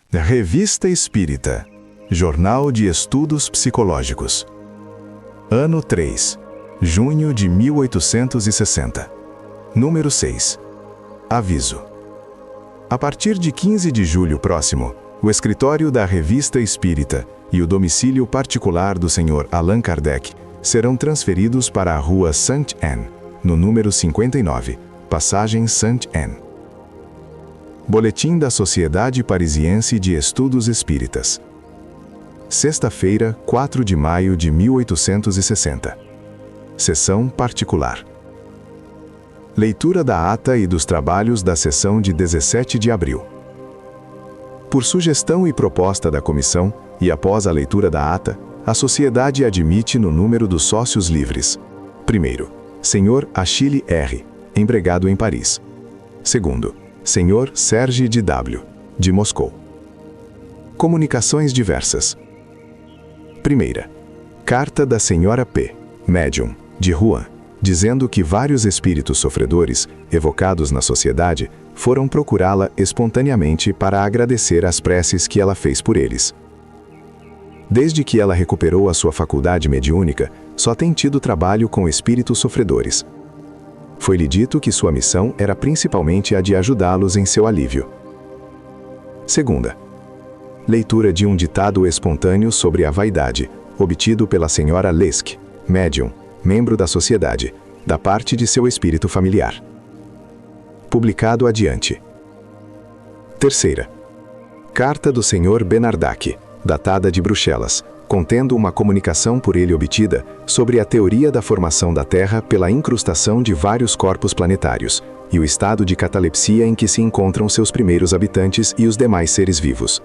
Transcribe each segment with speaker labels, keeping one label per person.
Speaker 1: Revista Espírita, Jornal de Estudos Psicológicos. Ano 3, junho de 1860. Número 6. Aviso. A partir de 15 de julho próximo, o escritório da Revista Espírita e o domicílio particular do Sr. Allan Kardec serão transferidos para a Rua Sainte-Anne, no número 59, Passagem Sainte-Anne. Boletim da Sociedade Parisiense de Estudos Espíritas. Sexta-feira, 4 de maio de 1860. Sessão particular. Leitura da ata e dos trabalhos da sessão de 17 de abril. Por sugestão e proposta da comissão, e após a leitura da ata, a Sociedade admite no número dos sócios livres: primeiro, Sr. Achille R., empregado em Paris. Segundo, Sr. Serge de W., de Moscou. Comunicações diversas. Primeira, carta da Sra. P., médium, de Rouen, dizendo que vários espíritos sofredores, evocados na sociedade, foram procurá-la espontaneamente para agradecer as preces que ela fez por eles. Desde que ela recuperou a sua faculdade mediúnica, só tem tido trabalho com espíritos sofredores. Foi-lhe dito que sua missão era principalmente a de ajudá-los em seu alívio. Segunda, leitura de um ditado espontâneo sobre a vaidade, obtido pela Sra. Lesque, médium, membro da sociedade, da parte de seu espírito familiar. Publicado adiante. Terceira, carta do Sr. Bernardac, datada de Bruxelas, contendo uma comunicação por ele obtida sobre a teoria da formação da Terra pela incrustação de vários corpos planetários, e o estado de catalepsia em que se encontram seus primeiros habitantes e os demais seres vivos.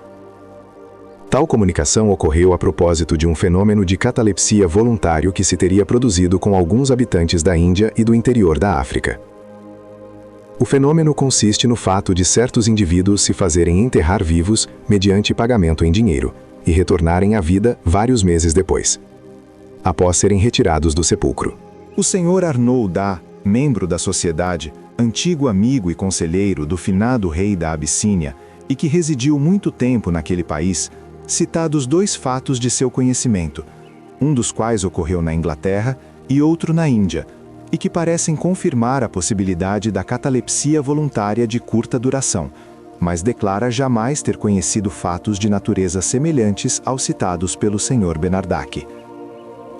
Speaker 1: Tal comunicação ocorreu a propósito de um fenômeno de catalepsia voluntário que se teria produzido com alguns habitantes da Índia e do interior da África. O fenômeno consiste no fato de certos indivíduos se fazerem enterrar vivos mediante pagamento em dinheiro, e retornarem à vida vários meses depois, após serem retirados do sepulcro.
Speaker 2: O Sr. Arnaud Da, membro da sociedade, antigo amigo e conselheiro do finado rei da Abissínia e que residiu muito tempo naquele país, citados dois fatos de seu conhecimento, um dos quais ocorreu na Inglaterra e outro na Índia, e que parecem confirmar a possibilidade da catalepsia voluntária de curta duração, mas declara jamais ter conhecido fatos de natureza semelhantes aos citados pelo Sr. Bernardac.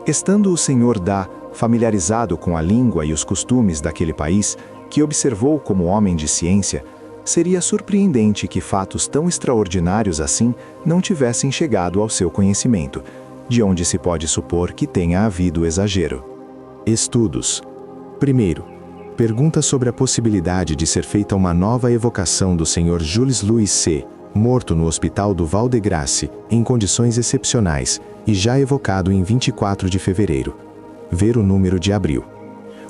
Speaker 2: Estando o Sr. Da familiarizado com a língua e os costumes daquele país, que observou como homem de ciência, seria surpreendente que fatos tão extraordinários assim não tivessem chegado ao seu conhecimento, de onde se pode supor que tenha havido exagero. Estudos. Primeiro, pergunta sobre a possibilidade de ser feita uma nova evocação do Sr. Jules Louis C., morto no Hospital do Val-de-Grâce, em condições excepcionais, e já evocado em 24 de fevereiro. Ver o número de abril.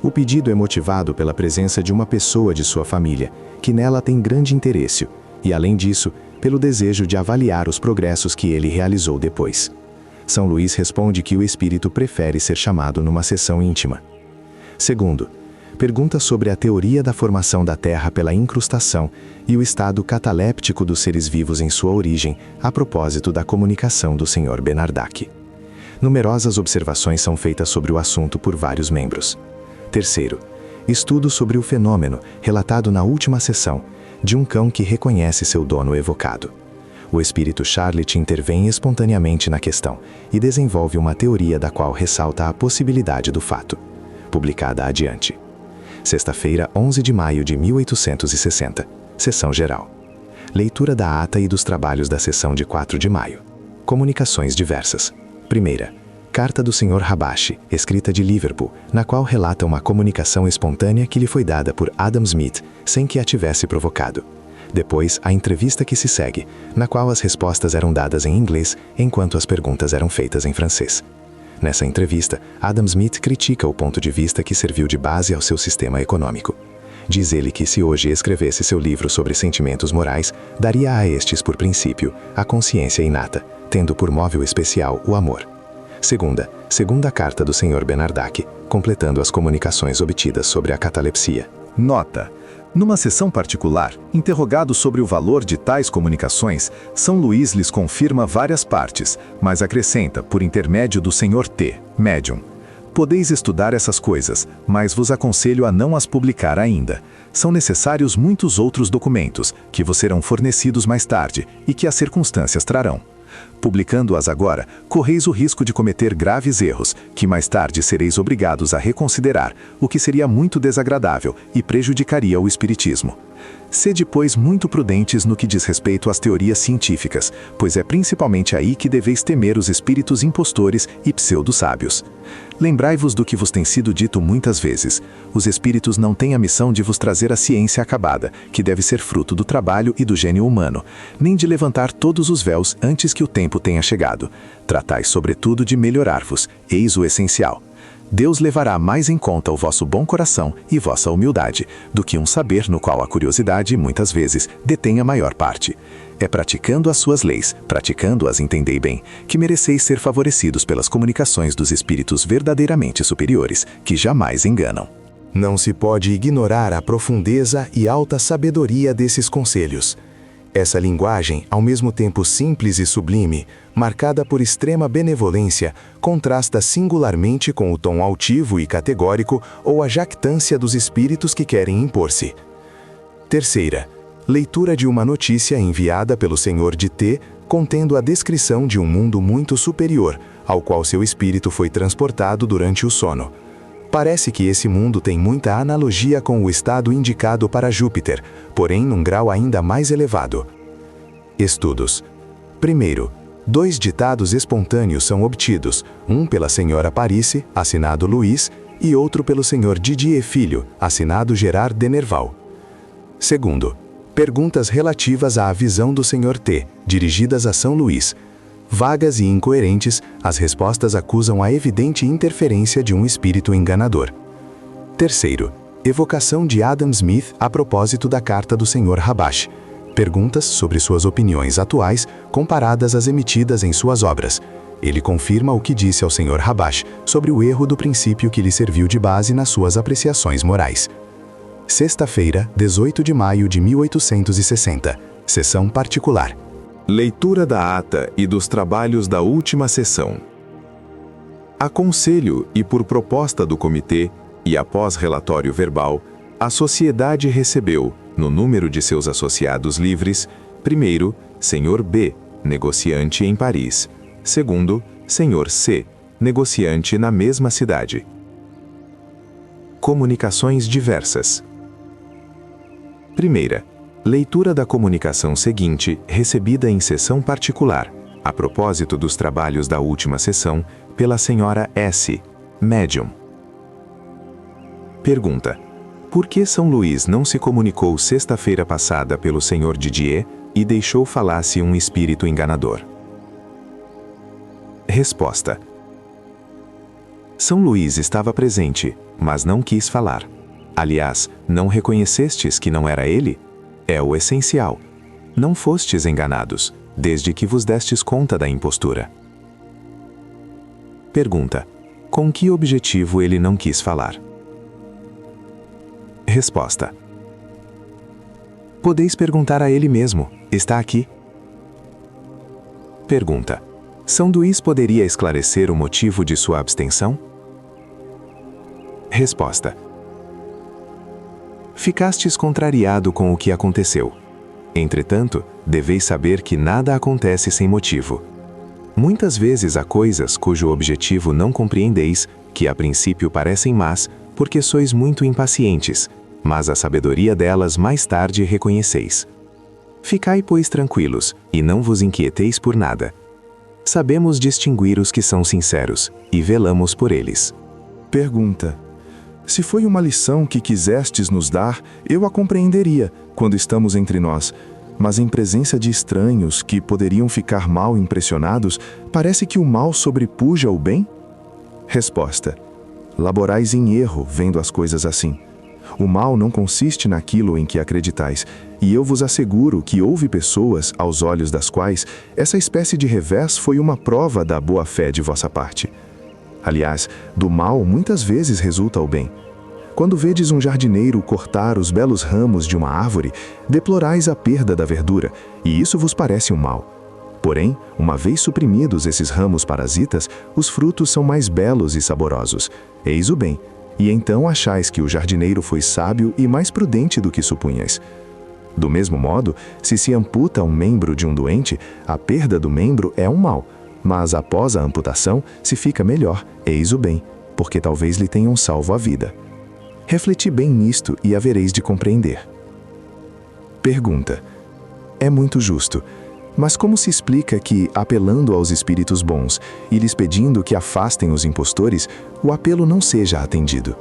Speaker 2: O pedido é motivado pela presença de uma pessoa de sua família, que nela tem grande interesse, e além disso, pelo desejo de avaliar os progressos que ele realizou depois. São Luís responde que o espírito prefere ser chamado numa sessão íntima. Segundo, pergunta sobre a teoria da formação da Terra pela incrustação e o estado cataléptico dos seres vivos em sua origem, a propósito da comunicação do Sr. Bernardac. Numerosas observações são feitas sobre o assunto por vários membros. Terceiro, estudo sobre o fenômeno, relatado na última sessão, de um cão que reconhece seu dono evocado. O espírito Charlotte intervém espontaneamente na questão e desenvolve uma teoria da qual ressalta a possibilidade do fato. Publicada adiante. Sexta-feira, 11 de maio de 1860. Sessão geral. Leitura da ata e dos trabalhos da sessão de 4 de maio. Comunicações diversas. Primeira, carta do Sr. Habashi, escrita de Liverpool, na qual relata uma comunicação espontânea que lhe foi dada por Adam Smith, sem que a tivesse provocado. Depois, a entrevista que se segue, na qual as respostas eram dadas em inglês, enquanto as perguntas eram feitas em francês. Nessa entrevista, Adam Smith critica o ponto de vista que serviu de base ao seu sistema econômico. Diz ele que se hoje escrevesse seu livro sobre sentimentos morais, daria a estes por princípio a consciência inata, tendo por móvel especial o amor. Segunda carta do Sr. Bernardac, completando as comunicações obtidas sobre a catalepsia. Nota:
Speaker 1: Numa sessão particular, interrogado sobre o valor de tais comunicações, São Luís lhes confirma várias partes, mas acrescenta, por intermédio do Sr. T, médium: podeis estudar essas coisas, mas vos aconselho a não as publicar ainda. São necessários muitos outros documentos, que vos serão fornecidos mais tarde e que as circunstâncias trarão. Publicando-as agora, correis o risco de cometer graves erros, que mais tarde sereis obrigados a reconsiderar, o que seria muito desagradável e prejudicaria o espiritismo. Sede, pois, muito prudentes no que diz respeito às teorias científicas, pois é principalmente aí que deveis temer os espíritos impostores e pseudo-sábios. Lembrai-vos do que vos tem sido dito muitas vezes: os espíritos não têm a missão de vos trazer a ciência acabada, que deve ser fruto do trabalho e do gênio humano, nem de levantar todos os véus antes que o tempo tenha chegado. Tratais, sobretudo, de melhorar-vos, eis o essencial. Deus levará mais em conta o vosso bom coração e vossa humildade, do que um saber no qual a curiosidade, muitas vezes, detém a maior parte. É praticando as suas leis, praticando-as, entendei bem, que mereceis ser favorecidos pelas comunicações dos espíritos verdadeiramente superiores, que jamais enganam.
Speaker 2: Não se pode ignorar a profundeza e alta sabedoria desses conselhos. Essa linguagem, ao mesmo tempo simples e sublime, marcada por extrema benevolência, contrasta singularmente com o tom altivo e categórico ou a jactância dos espíritos que querem impor-se. Terceira, leitura de uma notícia enviada pelo Sr. de T, contendo a descrição de um mundo muito superior, ao qual seu espírito foi transportado durante o sono. Parece que esse mundo tem muita analogia com o estado indicado para Júpiter, porém num grau ainda mais elevado. Estudos. Primeiro, 2 ditados espontâneos são obtidos, um pela senhora Parice, assinado Luiz, e outro pelo Sr. Didier Filho, assinado Gerard de Nerval. Segundo, perguntas relativas à visão do Sr. T, dirigidas a São Luís. Vagas e incoerentes, as respostas acusam a evidente interferência de um espírito enganador. Terceiro, evocação de Adam Smith a propósito da carta do Sr. Habash. Perguntas sobre suas opiniões atuais comparadas às emitidas em suas obras. Ele confirma o que disse ao Sr. Habash sobre o erro do princípio que lhe serviu de base nas suas apreciações morais. Sexta-feira, 18 de maio de 1860. Sessão particular.
Speaker 3: Leitura da ata e dos trabalhos da última sessão. A conselho e por proposta do comitê, e após relatório verbal, a sociedade recebeu, no número de seus associados livres, primeiro, Sr. B, negociante em Paris; segundo, Sr. C, negociante na mesma cidade. Comunicações diversas. Primeira, leitura da comunicação seguinte, recebida em sessão particular, a propósito dos trabalhos da última sessão, pela Sra. S., médium. Pergunta: por que São Luís não se comunicou sexta-feira passada pelo Sr. Didier e deixou falar-se um espírito enganador? Resposta: São Luís estava presente, mas não quis falar. Aliás, não reconhecestes que não era ele? É o essencial. Não fostes enganados, desde que vos destes conta da impostura. Pergunta: com que objetivo ele não quis falar? Resposta: podeis perguntar a ele mesmo, está aqui. Pergunta: São Luís poderia esclarecer o motivo de sua abstenção? Resposta: ficastes contrariado com o que aconteceu. Entretanto, deveis saber que nada acontece sem motivo. Muitas vezes há coisas cujo objetivo não compreendeis, que a princípio parecem más, porque sois muito impacientes, mas a sabedoria delas mais tarde reconheceis. Ficai, pois, tranquilos, e não vos inquieteis por nada. Sabemos distinguir os que são sinceros, e velamos por eles.
Speaker 2: Pergunta: se foi uma lição que quisestes nos dar, eu a compreenderia, quando estamos entre nós. Mas em presença de estranhos que poderiam ficar mal impressionados, parece que o mal sobrepuja o bem? Resposta: laborais em erro, vendo as coisas assim. O mal não consiste naquilo em que acreditais, e eu vos asseguro que houve pessoas, aos olhos das quais, essa espécie de revés foi uma prova da boa-fé de vossa parte. Aliás, do mal muitas vezes resulta o bem.
Speaker 1: Quando vedes um jardineiro cortar os belos ramos de uma árvore, deplorais a perda da verdura, e isso vos parece um mal. Porém, uma vez suprimidos esses ramos parasitas, os frutos são mais belos e saborosos. Eis o bem. E então achais que o jardineiro foi sábio e mais prudente do que supunhais. Do mesmo modo, se amputa um membro de um doente, a perda do membro é um mal, mas após a amputação se fica melhor, eis o bem, porque talvez lhe tenham salvo a vida. Refleti bem nisto e havereis de compreender. Pergunta: é muito justo, mas como se explica que, apelando aos espíritos bons e lhes pedindo que afastem os impostores, o apelo não seja atendido?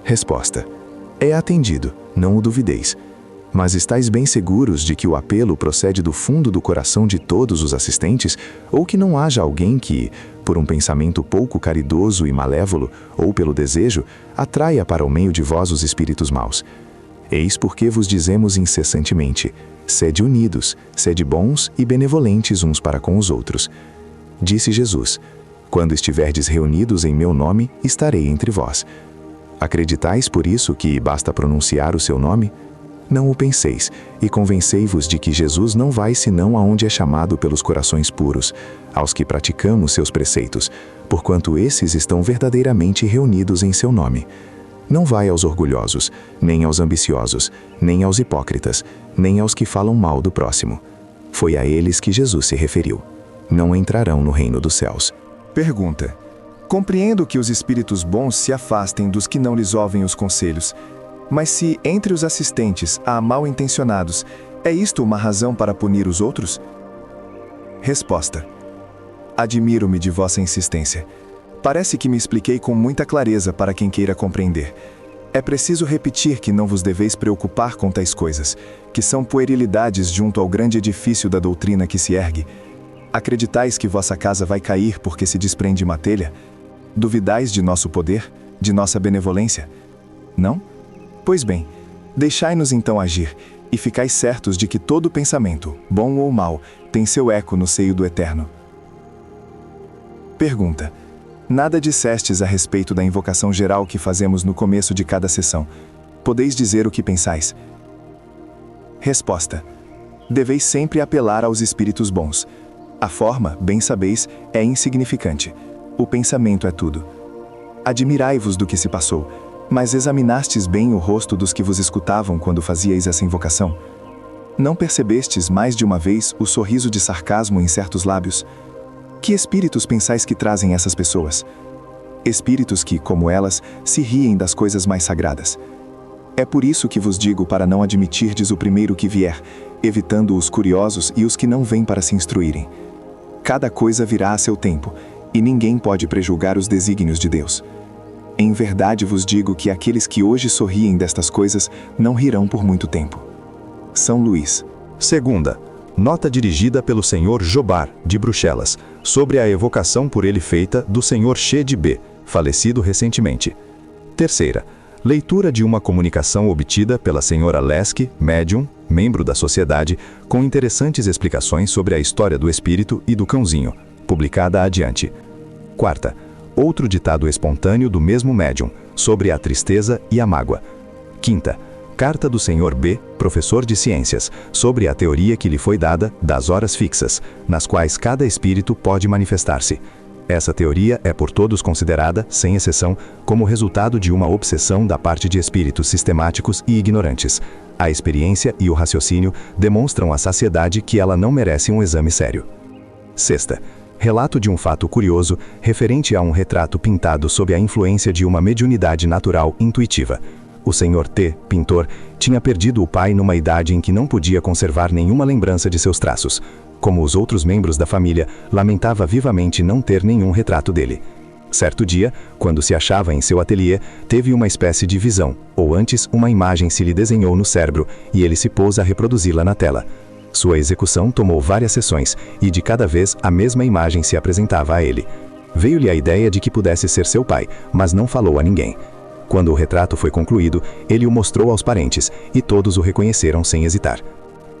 Speaker 1: Resposta: é atendido, não o duvideis. Mas estáis bem seguros de que o apelo procede do fundo do coração de todos os assistentes, ou que não haja alguém que, por um pensamento pouco caridoso e malévolo, ou pelo desejo, atraia para o meio de vós os espíritos maus? Eis porque vos dizemos incessantemente: sede unidos, sede bons e benevolentes uns para com os outros. Disse Jesus: quando estiverdes reunidos em meu nome, estarei entre vós. Acreditais por isso que basta pronunciar o seu nome? Não o penseis, e convencei-vos de que Jesus não vai senão aonde é chamado pelos corações puros, aos que praticamos seus preceitos, porquanto esses estão verdadeiramente reunidos em seu nome. Não vai aos orgulhosos, nem aos ambiciosos, nem aos hipócritas, nem aos que falam mal do próximo. Foi a eles que Jesus se referiu. Não entrarão no reino dos céus.
Speaker 2: Pergunta: compreendo que os espíritos bons se afastem dos que não lhes ouvem os conselhos, mas se entre os assistentes há mal-intencionados, é isto uma razão para punir os outros? Resposta: admiro-me de vossa insistência. Parece que me expliquei com muita clareza para quem queira compreender. É preciso repetir que não vos deveis preocupar com tais coisas, que são puerilidades junto ao grande edifício da doutrina que se ergue. Acreditais que vossa casa vai cair porque se desprende uma telha? Duvidais de nosso poder, de nossa benevolência? Não? Pois bem, deixai-nos então agir, e ficais certos de que todo pensamento, bom ou mau, tem seu eco no seio do Eterno. Pergunta: nada dissestes a respeito da invocação geral que fazemos no começo de cada sessão. Podeis dizer o que pensais? Resposta: deveis sempre apelar aos espíritos bons. A forma, bem sabeis, é insignificante. O pensamento é tudo. Admirai-vos do que se passou, mas examinastes bem o rosto dos que vos escutavam quando fazíeis essa invocação? Não percebestes mais de uma vez o sorriso de sarcasmo em certos lábios? Que espíritos pensais que trazem essas pessoas? Espíritos que, como elas, se riem das coisas mais sagradas. É por isso que vos digo para não admitirdes o primeiro que vier, evitando os curiosos e os que não vêm para se instruírem. Cada coisa virá a seu tempo, e ninguém pode prejulgar os desígnios de Deus. Em verdade vos digo que aqueles que hoje sorriem destas coisas não rirão por muito tempo. São Luís.
Speaker 4: Segunda, nota dirigida pelo Sr. Jobar, de Bruxelas, sobre a evocação por ele feita do Sr. Che de B, falecido recentemente. Terceira, leitura de uma comunicação obtida pela Sra. Leske, médium, membro da sociedade, com interessantes explicações sobre a história do espírito e do cãozinho, publicada adiante. Quarta, outro ditado espontâneo do mesmo médium, sobre a tristeza e a mágoa. Quinta, carta do Sr. B, professor de ciências, sobre a teoria que lhe foi dada das horas fixas, nas quais cada espírito pode manifestar-se. Essa teoria é por todos considerada, sem exceção, como resultado de uma obsessão da parte de espíritos sistemáticos e ignorantes. A experiência e o raciocínio demonstram à saciedade que ela não merece um exame sério. Sexta, relato de um fato curioso referente a um retrato pintado sob a influência de uma mediunidade natural intuitiva. O Sr. T, pintor, tinha perdido o pai numa idade em que não podia conservar nenhuma lembrança de seus traços. Como os outros membros da família, lamentava vivamente não ter nenhum retrato dele. Certo dia, quando se achava em seu ateliê, teve uma espécie de visão, ou antes uma imagem se lhe desenhou no cérebro e ele se pôs a reproduzi-la na tela. Sua execução tomou várias sessões e de cada vez a mesma imagem se apresentava a ele. Veio-lhe a ideia de que pudesse ser seu pai, mas não falou a ninguém. Quando o retrato foi concluído, ele o mostrou aos parentes e todos o reconheceram sem hesitar.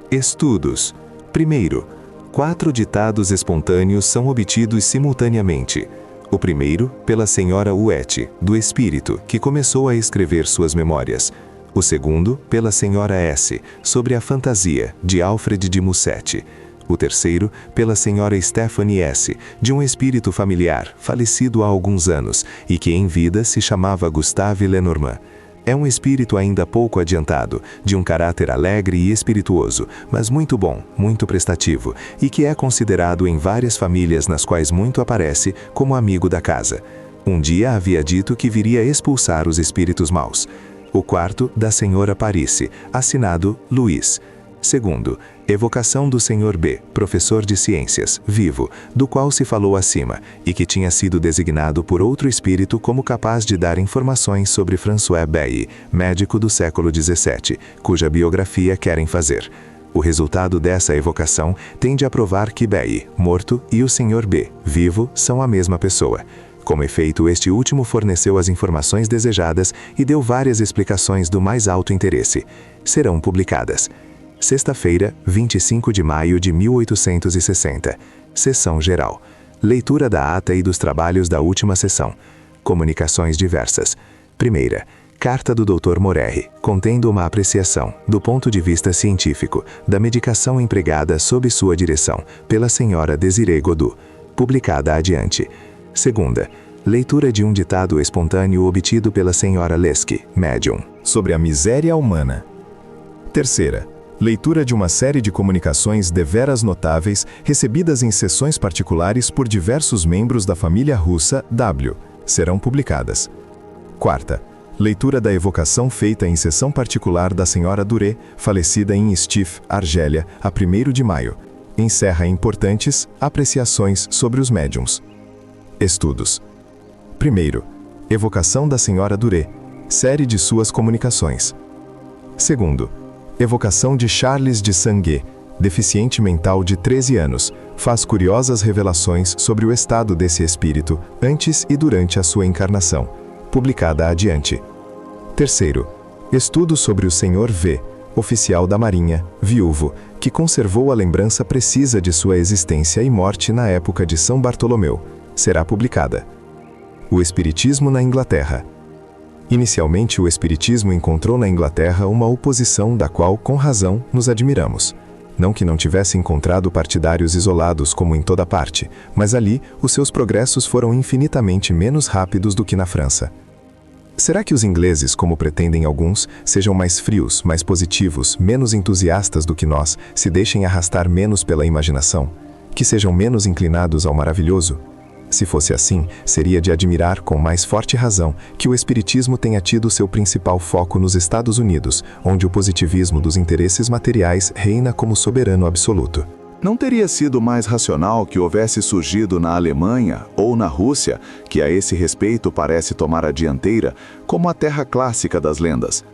Speaker 3: Estudos. Primeiro, 4 ditados espontâneos são obtidos simultaneamente. O primeiro, pela senhora Huete, do espírito, que começou a escrever suas memórias. O segundo, pela senhora S., sobre a fantasia, de Alfred de Musset. O terceiro, pela senhora Stephanie S., de um espírito familiar, falecido há alguns anos, e que em vida se chamava Gustave Lenormand. É um espírito ainda pouco adiantado, de um caráter alegre e espirituoso, mas muito bom, muito prestativo, e que é considerado em várias famílias nas quais muito aparece como amigo da casa. Um dia havia dito que viria expulsar os espíritos maus. O quarto, da senhora Parice, assinado Luiz. Segundo, evocação do Sr. B., professor de ciências, vivo, do qual se falou acima, e que tinha sido designado por outro espírito como capaz de dar informações sobre François Bailly, médico do século XVII, cuja biografia querem fazer. O resultado dessa evocação tende a provar que Bailly, morto, e o Sr. B., vivo, são a mesma pessoa. Como efeito, este último forneceu as informações desejadas e deu várias explicações do mais alto interesse. Serão publicadas. Sexta-feira, 25 de maio de 1860. Sessão geral. Leitura da ata e dos trabalhos da última sessão. Comunicações diversas. Primeira, carta do Dr. Morelli, contendo uma apreciação, do ponto de vista científico, da medicação empregada sob sua direção, pela senhora Désirée Godot. Publicada adiante. Segunda, leitura de um ditado espontâneo obtido pela senhora Lesque, médium,
Speaker 2: sobre a miséria humana. Terceira, leitura de uma série de comunicações deveras notáveis recebidas em sessões particulares por diversos membros da família russa W. Serão publicadas. Quarta, leitura da evocação feita em sessão particular da senhora Duré, falecida em Stif, Argélia, a 1º de maio. Encerra importantes apreciações sobre os médiums. Estudos. Primeiro, evocação da senhora Duré, série de suas comunicações. Segundo, evocação de Charles de Sanguet, deficiente mental de 13 anos, faz curiosas revelações sobre o estado desse espírito antes e durante a sua encarnação, publicada adiante. Terceiro, estudo sobre o Sr. V., oficial da Marinha, viúvo, que conservou a lembrança precisa de sua existência e morte na época de São Bartolomeu, será publicada. O Espiritismo na Inglaterra. Inicialmente, o Espiritismo encontrou na Inglaterra uma oposição da qual, com razão, nos admiramos. Não que não tivesse encontrado partidários isolados como em toda parte, mas ali os seus progressos foram infinitamente menos rápidos do que na França. Será que os ingleses, como pretendem alguns, sejam mais frios, mais positivos, menos entusiastas do que nós, se deixem arrastar menos pela imaginação? Que sejam menos inclinados ao maravilhoso? Se fosse assim, seria de admirar com mais forte razão que o Espiritismo tenha tido seu principal foco nos Estados Unidos, onde o positivismo dos interesses materiais reina como soberano absoluto.
Speaker 1: Não teria sido mais racional que houvesse surgido na Alemanha ou na Rússia, que a esse respeito parece tomar a dianteira, como a terra clássica das lendas?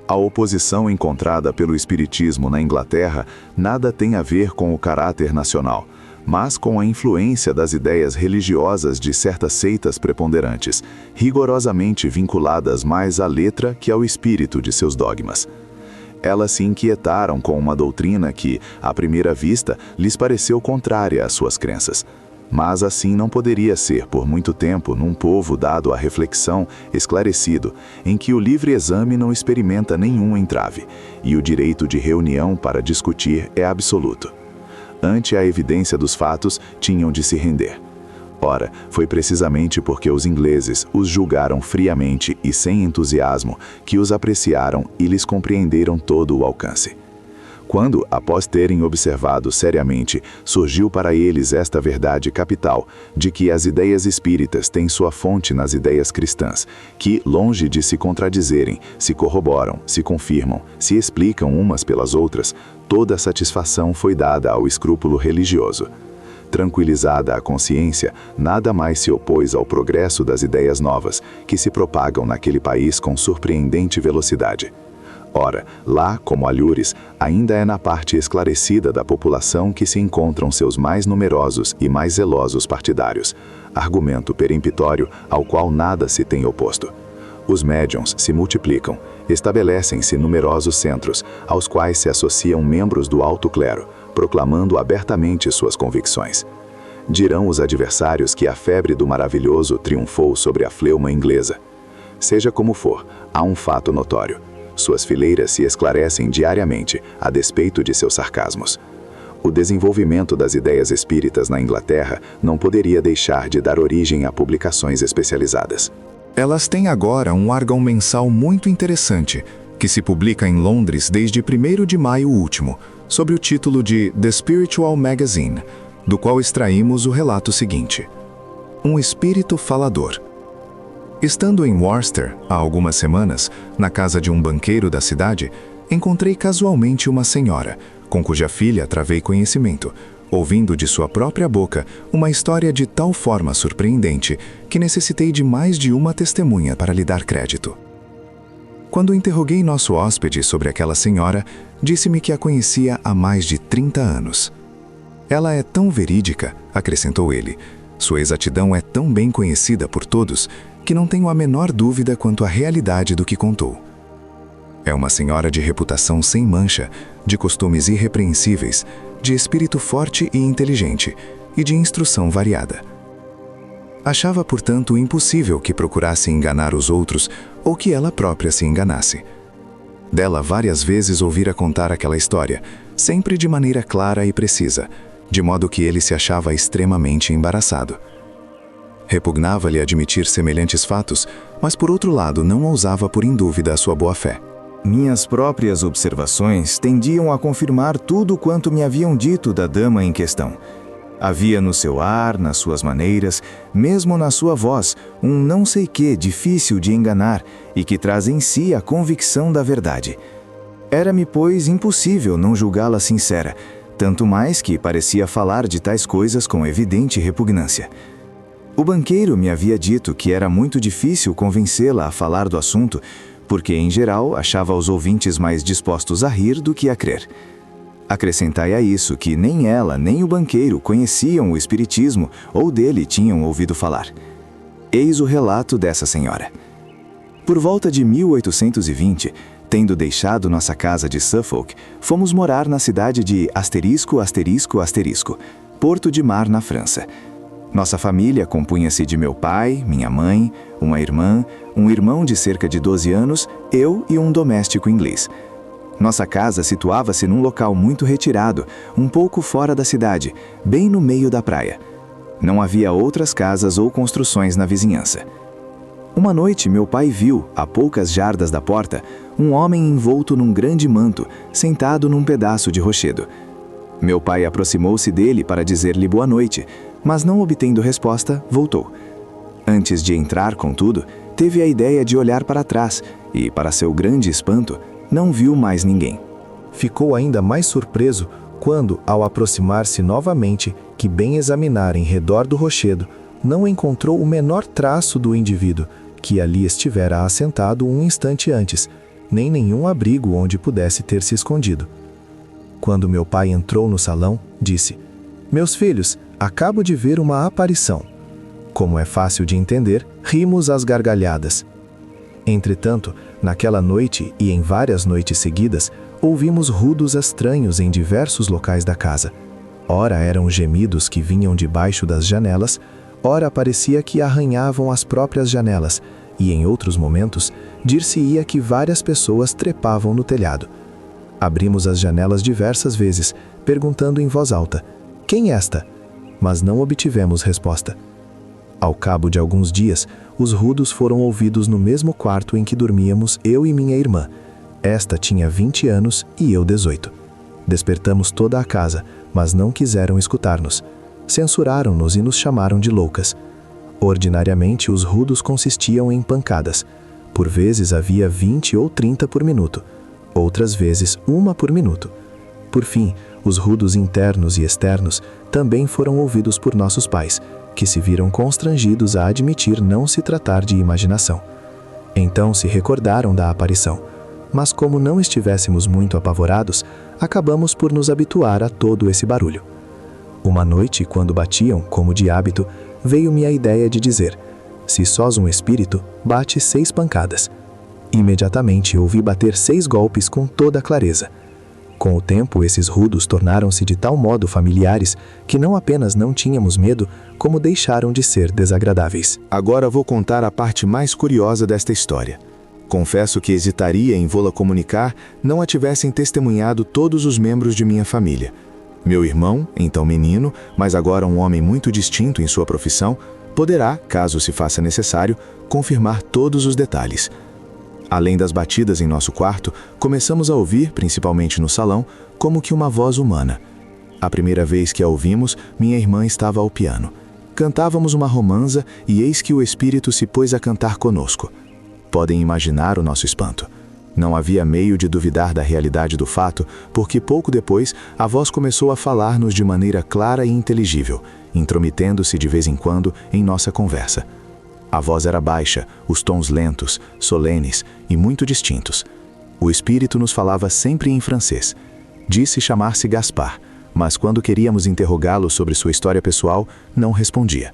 Speaker 1: A oposição encontrada pelo Espiritismo na Inglaterra nada tem a ver com o caráter nacional, mas com a influência das ideias religiosas de certas seitas preponderantes, rigorosamente vinculadas mais à letra que ao espírito de seus dogmas. Elas se inquietaram com uma doutrina que, à primeira vista, lhes pareceu contrária às suas crenças. Mas assim não poderia ser por muito tempo num povo dado à reflexão, esclarecido, em que o livre exame não experimenta nenhum entrave, e o direito de reunião para discutir é absoluto. Ante a evidência dos fatos, tinham de se render. Ora, foi precisamente porque os ingleses os julgaram friamente e sem entusiasmo que os apreciaram e lhes compreenderam todo o alcance. Quando, após terem observado seriamente, surgiu para eles esta verdade capital, de que as ideias espíritas têm sua fonte nas ideias cristãs, que, longe de se contradizerem, se corroboram, se confirmam, se explicam umas pelas outras, toda a satisfação foi dada ao escrúpulo religioso. Tranquilizada a consciência, nada mais se opôs ao progresso das ideias novas, que se propagam naquele país com surpreendente velocidade. Ora, lá, como alhures, ainda é na parte esclarecida da população que se encontram seus mais numerosos e mais zelosos partidários, argumento peremptório ao qual nada se tem oposto. Os médiuns se multiplicam, estabelecem-se numerosos centros, aos quais se associam membros do alto clero, proclamando abertamente suas convicções.
Speaker 3: dirão os adversários que a febre do maravilhoso triunfou sobre a fleuma inglesa. Seja como for, há um fato notório. Suas fileiras se esclarecem diariamente, a despeito de seus sarcasmos. O desenvolvimento das ideias espíritas na Inglaterra não poderia deixar de dar origem a publicações especializadas.
Speaker 1: Elas têm agora um órgão mensal muito interessante, que se publica em Londres desde 1º de maio último, sob o título de The Spiritual Magazine, do qual extraímos o relato seguinte. Um espírito falador. Estando em Worcester, há algumas semanas, na casa de um banqueiro da cidade, encontrei casualmente uma senhora, com cuja filha travei conhecimento, ouvindo de sua própria boca uma história de tal forma surpreendente que necessitei de mais de uma testemunha para lhe dar crédito. Quando interroguei nosso hóspede sobre aquela senhora, disse-me que a conhecia há mais de 30 anos. Ela é tão verídica, acrescentou ele, sua exatidão é tão bem conhecida por todos, que não tenho a menor dúvida quanto à realidade do que contou. É uma senhora de reputação sem mancha, de costumes irrepreensíveis, de espírito forte e inteligente, e de instrução variada. Achava, portanto, impossível que procurasse enganar os outros ou que ela própria se enganasse. Dela várias vezes ouvira contar aquela história, sempre de maneira clara e precisa, de modo que ele se achava extremamente embaraçado. Repugnava-lhe admitir semelhantes fatos, mas por outro lado não ousava pôr em dúvida a sua boa-fé.
Speaker 2: Minhas próprias observações tendiam a confirmar tudo quanto me haviam dito da dama em questão. Havia no seu ar, nas suas maneiras, mesmo na sua voz, um não sei quê difícil de enganar e que traz em si a convicção da verdade. Era-me, pois, impossível não julgá-la sincera, tanto mais que parecia falar de tais coisas com evidente repugnância. O banqueiro me havia dito que era muito difícil convencê-la a falar do assunto, porque, em geral, achava os ouvintes mais dispostos a rir do que a crer. Acrescentai a isso que nem ela nem o banqueiro conheciam o espiritismo ou dele tinham ouvido falar. Eis o relato dessa senhora. Por volta de 1820, tendo deixado nossa casa de Suffolk, fomos morar na cidade de *****, Porto de Mar, na França. Nossa família compunha-se de meu pai, minha mãe, uma irmã, um irmão de cerca de 12 anos, eu e um doméstico inglês. Nossa casa situava-se num local muito retirado, um pouco fora da cidade, bem no meio da praia. Não havia outras casas ou construções na vizinhança. Uma noite, meu pai viu, a poucas jardas da porta, um homem envolto num grande manto, sentado num pedaço de rochedo. Meu pai aproximou-se dele para dizer-lhe boa noite, mas não obtendo resposta, voltou. Antes de entrar, contudo, teve a ideia de olhar para trás e, para seu grande espanto, não viu mais ninguém.
Speaker 4: Ficou ainda mais surpreso quando, ao aproximar-se novamente, que bem examinar em redor do rochedo, não encontrou o menor traço do indivíduo, que ali estivera assentado um instante antes, nem nenhum abrigo onde pudesse ter se escondido. Quando meu pai entrou no salão, disse: "Meus filhos, acabo de ver uma aparição." Como é fácil de entender, rimos às gargalhadas. Entretanto, naquela noite e em várias noites seguidas, ouvimos rudos estranhos em diversos locais da casa. Ora eram gemidos que vinham debaixo das janelas, ora parecia que arranhavam as próprias janelas, e em outros momentos, dir-se-ia que várias pessoas trepavam no telhado. Abrimos as janelas diversas vezes, perguntando em voz alta: "Quem é esta?" Mas não obtivemos resposta. Ao cabo de alguns dias, os rudos foram ouvidos no mesmo quarto em que dormíamos eu e minha irmã. Esta tinha 20 anos e eu 18. Despertamos toda a casa, mas não quiseram escutar-nos. Censuraram-nos e nos chamaram de loucas. Ordinariamente, os rudos consistiam em pancadas. Por vezes havia 20 ou 30 por minuto. Outras vezes, 1 por minuto. Por fim, os rudos internos e externos também foram ouvidos por nossos pais, que se viram constrangidos a admitir não se tratar de imaginação. Então se recordaram da aparição, mas como não estivéssemos muito apavorados, acabamos por nos habituar a todo esse barulho. Uma noite, quando batiam, como de hábito, veio-me a ideia de dizer: "Se sós um espírito, bate 6 pancadas." Imediatamente ouvi bater 6 golpes com toda a clareza.
Speaker 5: Com o tempo, esses rudos tornaram-se de tal modo familiares que não apenas não tínhamos medo, como deixaram de ser desagradáveis.
Speaker 1: Agora vou contar a parte mais curiosa desta história. Confesso que hesitaria em vô-la comunicar não a tivessem testemunhado todos os membros de minha família. Meu irmão, então menino, mas agora um homem muito distinto em sua profissão, poderá, caso se faça necessário, confirmar todos os detalhes. Além das batidas em nosso quarto, começamos a ouvir, principalmente no salão, como que uma voz humana. A primeira vez que a ouvimos, minha irmã estava ao piano. Cantávamos uma romanza e eis que o espírito se pôs a cantar conosco. Podem imaginar o nosso espanto. Não havia meio de duvidar da realidade do fato, porque pouco depois a voz começou a falar-nos de maneira clara e inteligível, intrometendo-se de vez em quando em nossa conversa. A voz era baixa, os tons lentos, solenes e muito distintos. O espírito nos falava sempre em francês. Disse chamar-se Gaspar, mas quando queríamos interrogá-lo sobre sua história pessoal, não respondia.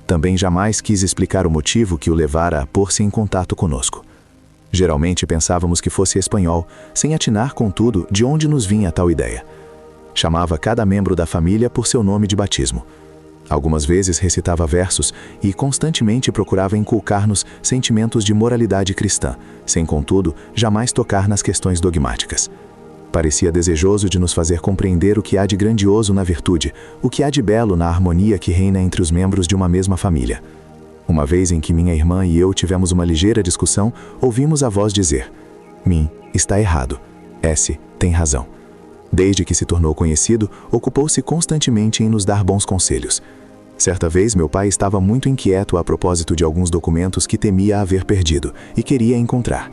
Speaker 1: Também jamais quis explicar o motivo que o levara a pôr-se em contato conosco. Geralmente pensávamos que fosse espanhol, sem atinar, contudo, de onde nos vinha tal ideia. Chamava cada membro da família por seu nome de batismo. Algumas vezes recitava versos e constantemente procurava inculcar-nos sentimentos de moralidade cristã, sem, contudo, jamais tocar nas questões dogmáticas. Parecia desejoso de nos fazer compreender o que há de grandioso na virtude, o que há de belo na harmonia que reina entre os membros de uma mesma família. Uma vez em que minha irmã e eu tivemos uma ligeira discussão, ouvimos a voz dizer: "Min, está errado. S, tem razão." Desde que se tornou conhecido, ocupou-se constantemente em nos dar bons conselhos. Certa vez, meu pai estava muito inquieto a propósito de alguns documentos que temia haver perdido e queria encontrar.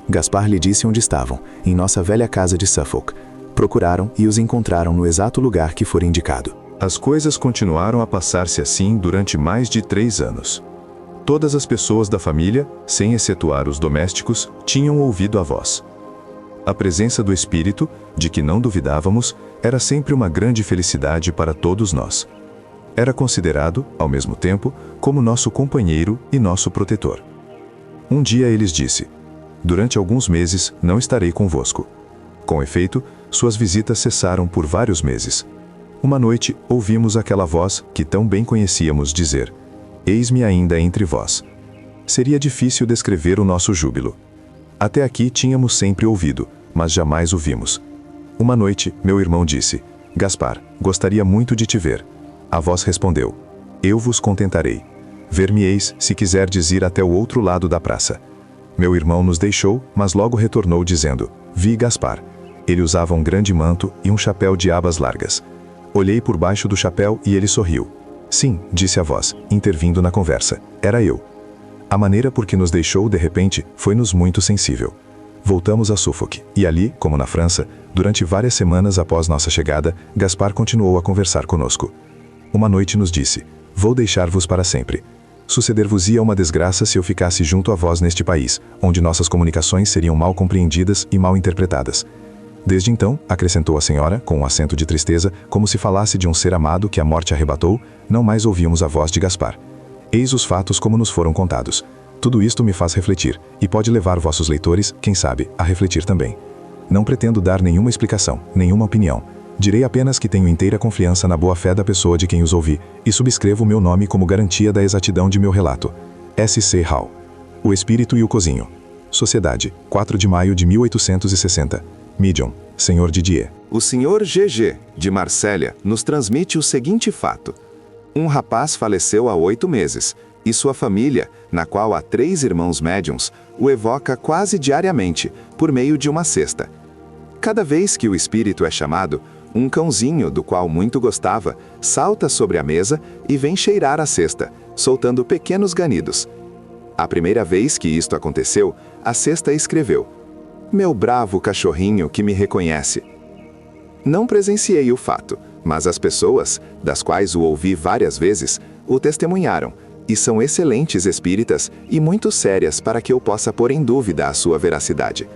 Speaker 1: Gaspar lhe disse onde estavam, em nossa velha casa de Suffolk. Procuraram e os encontraram no exato lugar que fora indicado.
Speaker 2: As coisas continuaram a passar-se assim durante mais de 3 anos. Todas as pessoas da família, sem excetuar os domésticos, tinham ouvido a voz. A presença do Espírito, de que não duvidávamos, era sempre uma grande felicidade para todos nós. Era considerado, ao mesmo tempo, como nosso companheiro e nosso protetor. Um dia ele disse: "Durante alguns meses não estarei convosco." Com efeito, suas visitas cessaram por vários meses. Uma noite, ouvimos aquela voz que tão bem conhecíamos dizer: "Eis-me ainda entre vós." Seria difícil descrever o nosso júbilo. Até aqui tínhamos sempre ouvido, mas jamais o vimos. Uma noite, meu irmão disse: "Gaspar, gostaria muito de te ver." A voz respondeu: "Eu vos contentarei. Ver-me-eis, se quiserdes ir até o outro lado da praça." Meu irmão nos deixou, mas logo retornou dizendo: "Vi Gaspar." Ele usava um grande manto e um chapéu de abas largas. Olhei por baixo do chapéu e ele sorriu. "Sim", disse a voz, intervindo na conversa. "Era eu." A maneira por que nos deixou, de repente, foi-nos muito sensível. Voltamos a Suffolk, e ali, como na França, durante várias semanas após nossa chegada, Gaspar continuou a conversar conosco. Uma noite nos disse: "Vou deixar-vos para sempre. Suceder-vos-ia uma desgraça se eu ficasse junto a vós neste país, onde nossas comunicações seriam mal compreendidas e mal interpretadas." Desde então, acrescentou a senhora, com um acento de tristeza, como se falasse de um ser amado que a morte arrebatou, não mais ouvimos a voz de Gaspar. Eis os fatos como nos foram contados. Tudo isto me faz refletir, e pode levar vossos leitores, quem sabe, a refletir também. Não pretendo dar nenhuma explicação, nenhuma opinião. Direi apenas que tenho inteira confiança na boa-fé da pessoa de quem os ouvi, e subscrevo o meu nome como garantia da exatidão de meu relato. S.C. Hall. O Espírito e o Cozinho. Sociedade, 4 de maio de 1860. Medium, Sr. Didier.
Speaker 6: O Sr. G.G., de Marsella, nos transmite o seguinte fato. Um rapaz faleceu há 8 meses, e sua família, na qual há 3 irmãos médiuns, o evoca quase diariamente, por meio de uma cesta. Cada vez que o espírito é chamado, um cãozinho, do qual muito gostava, salta sobre a mesa e vem cheirar a cesta, soltando pequenos ganidos. A primeira vez que isto aconteceu, a cesta escreveu: "Meu bravo cachorrinho que me reconhece." Não presenciei o fato, mas as pessoas, das quais o ouvi várias vezes, o testemunharam, e são excelentes espíritas e muito sérias para que eu possa pôr em dúvida a sua veracidade.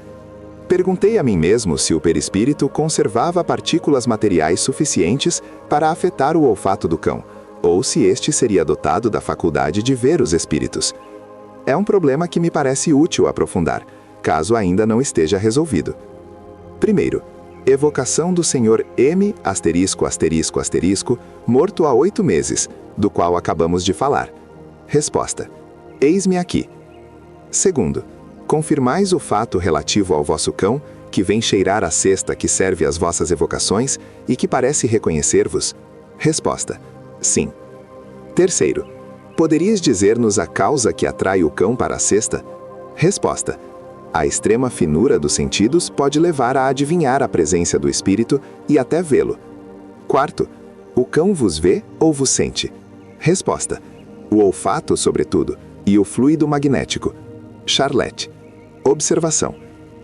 Speaker 6: Perguntei a mim mesmo se o perispírito conservava partículas materiais suficientes para afetar o olfato do cão, ou se este seria dotado da faculdade de ver os espíritos. É um problema que me parece útil aprofundar, caso ainda não esteja resolvido. Primeiro, Evocação do Sr. M, morto há 8 meses, do qual acabamos de falar. Resposta: eis-me aqui. Segundo, confirmais o fato relativo ao vosso cão, que vem cheirar a cesta que serve às vossas evocações e que parece reconhecer-vos? Resposta: sim. Terceiro, poderias dizer-nos a causa que atrai o cão para a cesta? Resposta: a extrema finura dos sentidos pode levar a adivinhar a presença do espírito e até vê-lo. Quarto, o cão vos vê ou vos sente? Resposta: o olfato, sobretudo, e o fluido magnético. Charlette. Observação: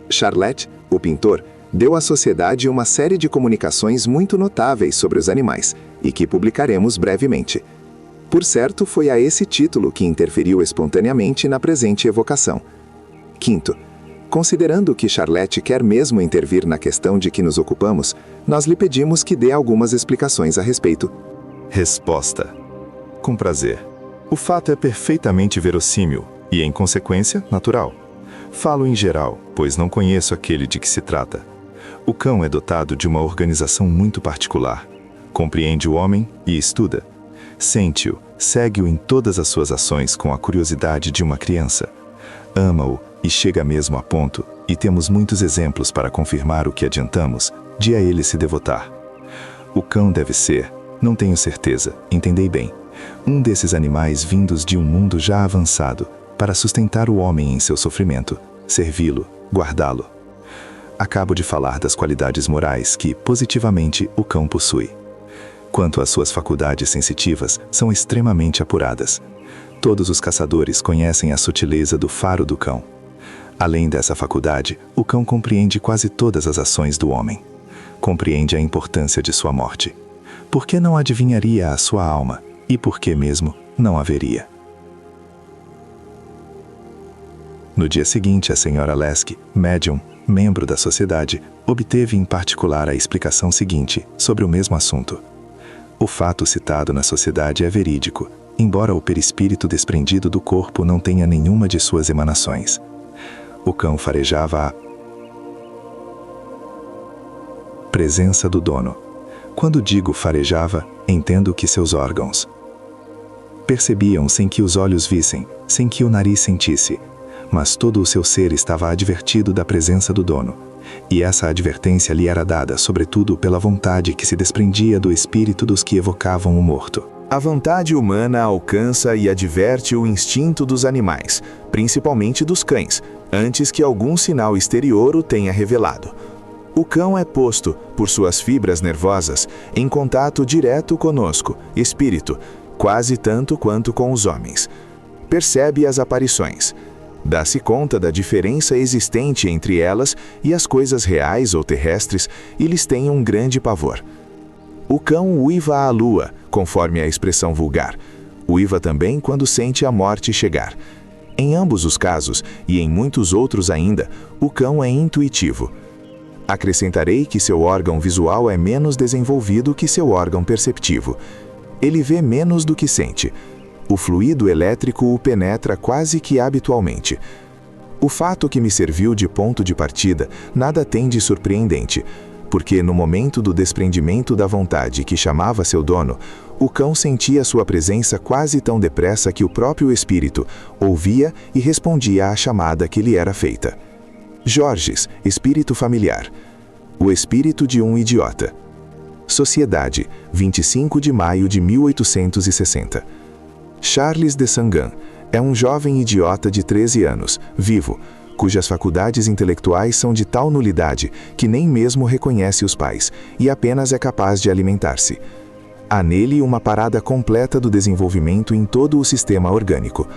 Speaker 6: Charlette, o pintor, deu à sociedade uma série de comunicações muito notáveis sobre os animais, e que publicaremos brevemente. Por certo, foi a esse título que interferiu espontaneamente na presente evocação. Quinto, considerando que Charlette quer mesmo intervir na questão de que nos ocupamos, nós lhe pedimos que dê algumas explicações a respeito.
Speaker 4: Resposta: com prazer. O fato é perfeitamente verossímil e, em consequência, natural. Falo em geral, pois não conheço aquele de que se trata. O cão é dotado de uma organização muito particular. Compreende o homem e estuda. Sente-o, segue-o em todas as suas ações com a curiosidade de uma criança. Ama-o e chega mesmo a ponto, e temos muitos exemplos para confirmar o que adiantamos, de a ele se devotar. O cão deve ser, não tenho certeza, entendei bem, um desses animais vindos de um mundo já avançado, para sustentar o homem em seu sofrimento, servi-lo, guardá-lo. Acabo de falar das qualidades morais que, positivamente, o cão possui. Quanto às suas faculdades sensitivas, são extremamente apuradas. Todos os caçadores conhecem a sutileza do faro do cão. Além dessa faculdade, o cão compreende quase todas as ações do homem. Compreende a importância de sua morte. Por que não adivinharia a sua alma? E por que mesmo não haveria? No dia seguinte, a senhora Leske, médium, membro da sociedade, obteve em particular a explicação seguinte sobre o mesmo assunto. O fato citado na sociedade é verídico, embora o perispírito desprendido do corpo não tenha nenhuma de suas emanações. O cão farejava a presença do dono. Quando digo farejava, entendo que seus órgãos percebiam sem que os olhos vissem, sem que o nariz sentisse, mas todo o seu ser estava advertido da presença do dono, e essa advertência lhe era dada, sobretudo, pela vontade que se desprendia do espírito dos que evocavam o morto.
Speaker 2: A vontade humana alcança e adverte o instinto dos animais, principalmente dos cães, antes que algum sinal exterior o tenha revelado. O cão é posto, por suas fibras nervosas, em contato direto conosco, espírito, quase tanto quanto com os homens. Percebe as aparições. Dá-se conta da diferença existente entre elas e as coisas reais ou terrestres e lhes tem um grande pavor. O cão uiva à lua, conforme a expressão vulgar. Uiva também quando sente a morte chegar. Em ambos os casos, e em muitos outros ainda, o cão é intuitivo. Acrescentarei que seu órgão visual é menos desenvolvido que seu órgão perceptivo. Ele vê menos do que sente. O fluido elétrico o penetra quase que habitualmente. O fato que me serviu de ponto de partida nada tem de surpreendente, porque no momento do desprendimento da vontade que chamava seu dono, o cão sentia sua presença quase tão depressa que o próprio espírito ouvia e respondia à chamada que lhe era feita. Georges, espírito familiar. O espírito de um idiota. Sociedade, 25 de maio de 1860. Charles de Sangan é um jovem idiota de 13 anos, vivo, cujas faculdades intelectuais são de tal nulidade que nem mesmo reconhece os pais e apenas é capaz de alimentar-se. Há nele uma parada completa do desenvolvimento em todo o sistema orgânico.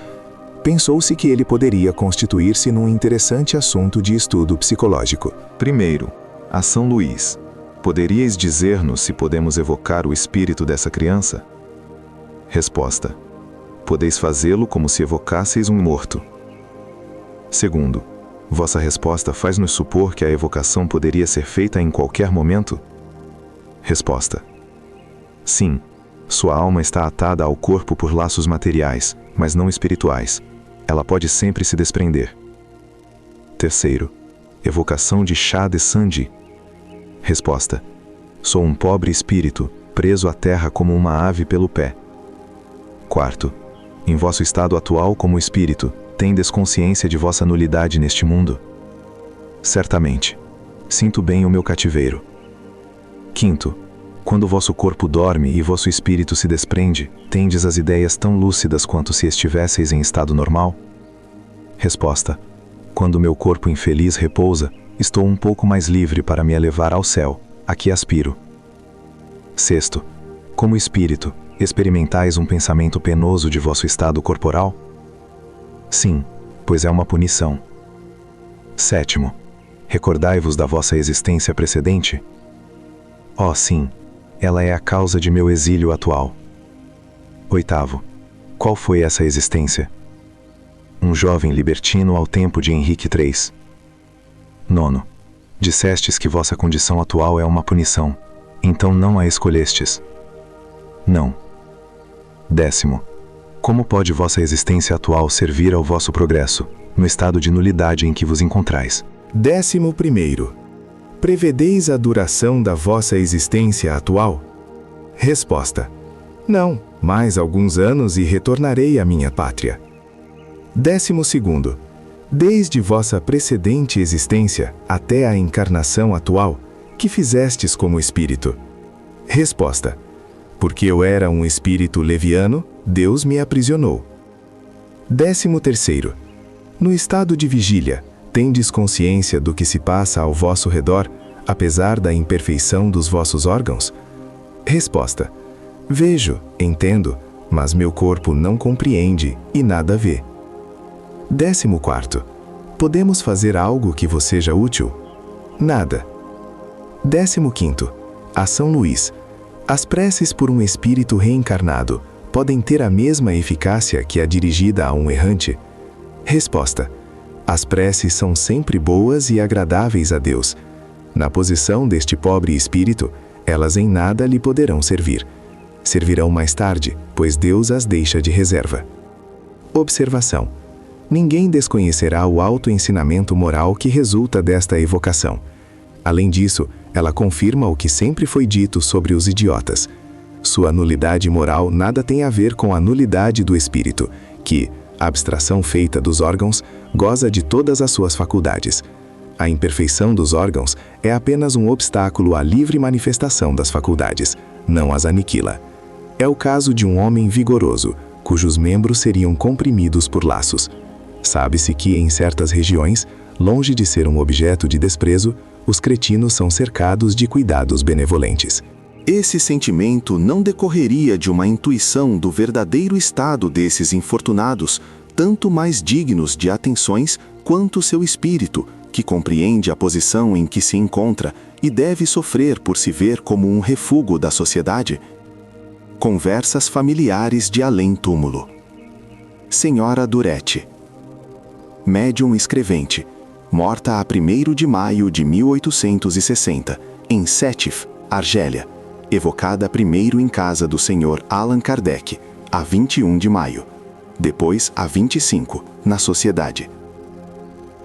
Speaker 2: Pensou-se que ele poderia constituir-se num interessante assunto de estudo psicológico.
Speaker 4: Primeiro, a São Luís. Poderíeis dizer-nos se podemos evocar o espírito dessa criança? Resposta: podeis fazê-lo como se evocasseis um morto. Segundo, vossa resposta faz-nos supor que a evocação poderia ser feita em qualquer momento? Resposta: sim, sua alma está atada ao corpo por laços materiais, mas não espirituais. Ela pode sempre se desprender. Terceiro, evocação de Chá de Sandy.
Speaker 3: Resposta: sou um pobre espírito, preso à terra como uma ave pelo pé. Quarto: em vosso estado atual como espírito, tendes consciência de vossa nulidade neste mundo? Certamente. Sinto bem o meu cativeiro. Quinto: quando vosso corpo dorme e vosso espírito se desprende, tendes as ideias tão lúcidas quanto se estivesseis em estado normal? Resposta: quando meu corpo infeliz repousa, estou um pouco mais livre para me elevar ao céu, a que aspiro. Sexto: como espírito, experimentais um pensamento penoso de vosso estado corporal? Sim, pois é uma punição. Sétimo: recordai-vos da vossa existência precedente? Oh, sim, ela é a causa de meu exílio atual. Oitavo: qual foi essa existência? Um jovem libertino ao tempo de Henrique III. Nono: dissestes que vossa condição atual é uma punição, então não a escolhestes? Não. Décimo: como pode vossa existência atual servir ao vosso progresso, no estado de nulidade em que vos encontrais?
Speaker 1: 11º. Prevedeis a duração da vossa existência atual? Resposta: não, mais alguns anos e retornarei à minha pátria. 12º. Desde vossa precedente existência até a encarnação atual, que fizestes como espírito? Resposta: porque eu era um espírito leviano, Deus me aprisionou. 13º. No estado de vigília, tendes consciência do que se passa ao vosso redor, apesar da imperfeição dos vossos órgãos? Resposta: vejo, entendo, mas meu corpo não compreende e nada vê. 14º. Podemos fazer algo que vos seja útil? Nada. 15º. A São Luís. As preces por um espírito reencarnado podem ter a mesma eficácia que a dirigida a um errante? Resposta: as preces são sempre boas e agradáveis a Deus. Na posição deste pobre espírito, elas em nada lhe poderão servir. Servirão mais tarde, pois Deus as deixa de reserva. Observação: ninguém desconhecerá o autoensinamento moral que resulta desta evocação. Além disso, ela confirma o que sempre foi dito sobre os idiotas. Sua nulidade moral nada tem a ver com a nulidade do espírito, que, abstração feita dos órgãos, goza de todas as suas faculdades. A imperfeição dos órgãos é apenas um obstáculo à livre manifestação das faculdades, não as aniquila. É o caso de um homem vigoroso, cujos membros seriam comprimidos por laços. Sabe-se que, em certas regiões, longe de ser um objeto de desprezo, os cretinos são cercados de cuidados benevolentes.
Speaker 2: Esse sentimento não decorreria de uma intuição do verdadeiro estado desses infortunados, tanto mais dignos de atenções quanto seu espírito, que compreende a posição em que se encontra e deve sofrer por se ver como um refúgio da sociedade? Conversas familiares de além-túmulo. Senhora Durete. Médium escrevente, morta a 1º de maio de 1860, em Sétif, Argélia, evocada primeiro em casa do Sr. Allan Kardec, a 21 de maio, depois a 25, na Sociedade.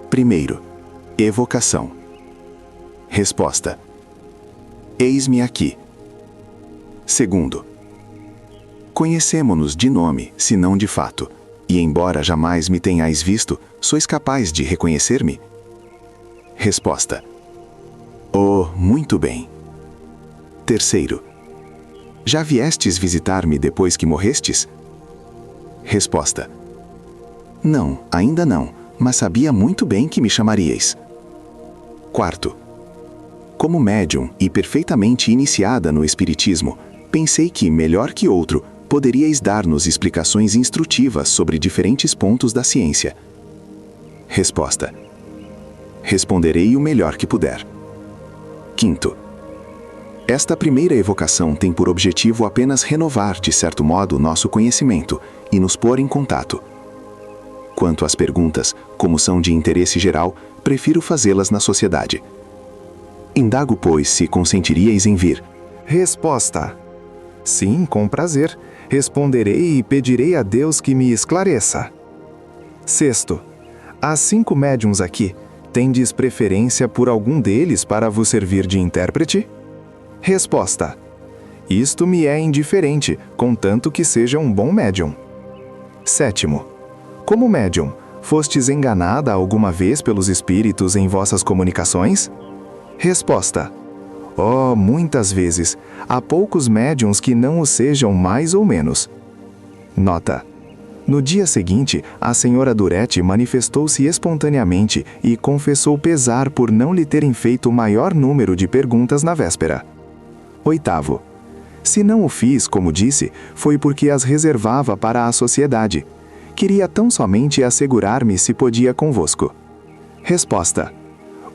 Speaker 2: Primeiro, evocação. Resposta: eis-me aqui. Segundo, conhecemo-nos de nome, se não de fato, e embora jamais me tenhais visto, sois capaz de reconhecer-me? Resposta: oh, muito bem. Terceiro, já viestes visitar-me depois que morrestes? Resposta: não, ainda não, mas sabia muito bem que me chamaríeis. Quarto, como médium e perfeitamente iniciada no espiritismo, pensei que, melhor que outro, poderíeis dar-nos explicações instrutivas sobre diferentes pontos da ciência. Resposta: responderei o melhor que puder. Quinto, esta primeira evocação tem por objetivo apenas renovar, de certo modo, nosso conhecimento e nos pôr em contato. Quanto às perguntas, como são de interesse geral, prefiro fazê-las na sociedade. Indago, pois, se consentiríeis em vir.
Speaker 7: Resposta: sim, com prazer. Responderei e pedirei a Deus que me esclareça. Sexto, há 5 médiuns aqui, Tendes preferência por algum deles para vos servir de intérprete? Resposta: isto me é indiferente, contanto que seja um bom médium. 7º. Como médium, fostes enganada alguma vez pelos espíritos em vossas comunicações? Resposta: oh, muitas vezes. Há poucos médiuns que não o sejam mais ou menos. Nota: no dia seguinte, a senhora Durete manifestou-se espontaneamente e confessou pesar por não lhe terem feito o maior número de perguntas na véspera. 8º. Se não o fiz, como disse, foi porque as reservava para a sociedade. Queria tão somente assegurar-me se podia convosco. Resposta: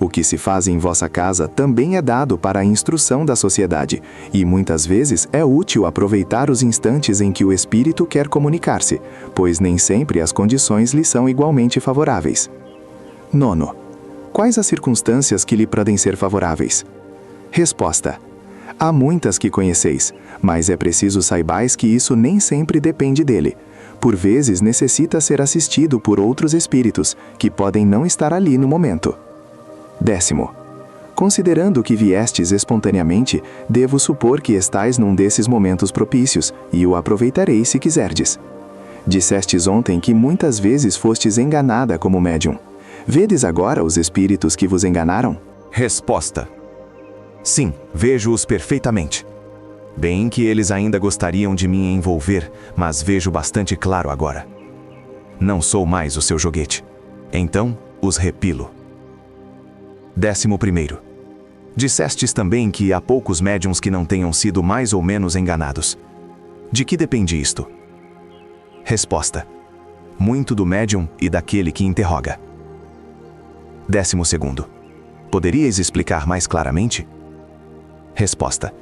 Speaker 7: o que se faz em vossa casa também é dado para a instrução da sociedade, e muitas vezes é útil aproveitar os instantes em que o espírito quer comunicar-se, pois nem sempre as condições lhe são igualmente favoráveis. 9º. Quais as circunstâncias que lhe podem ser favoráveis? Resposta: há muitas que conheceis, mas é preciso saibais que isso nem sempre depende dele. Por vezes necessita ser assistido por outros espíritos, que podem não estar ali no momento. 10º. Considerando que viestes espontaneamente, devo supor que estais num desses momentos propícios, e o aproveitarei se quiserdes. Dissestes ontem que muitas vezes fostes enganada como médium. Vedes agora os espíritos que vos enganaram?
Speaker 8: Resposta: sim, vejo-os perfeitamente. Bem que eles ainda gostariam de me envolver, mas vejo bastante claro agora. Não sou mais o seu joguete. Então, os repilo. 11º. Dissestes também que há poucos médiuns que não tenham sido mais ou menos enganados. De que depende isto? Resposta: muito do médium e daquele que interroga. 12º. Poderíeis explicar mais claramente? Resposta: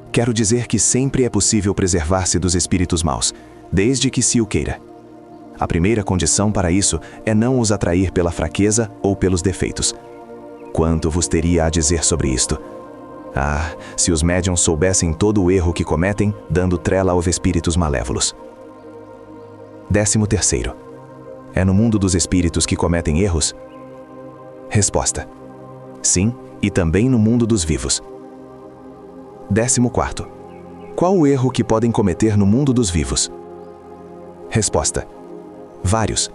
Speaker 8: quero dizer que sempre é possível preservar-se dos espíritos maus, desde que se o queira. A primeira condição para isso é não os atrair pela fraqueza ou pelos defeitos. Quanto vos teria a dizer sobre isto? Ah, se os médiuns soubessem todo o erro que cometem, dando trela aos espíritos malévolos. 13º. É no mundo dos espíritos que cometem erros? Resposta: sim, e também no mundo dos vivos. 14º. Qual o erro que podem cometer no mundo dos vivos? Resposta: vários.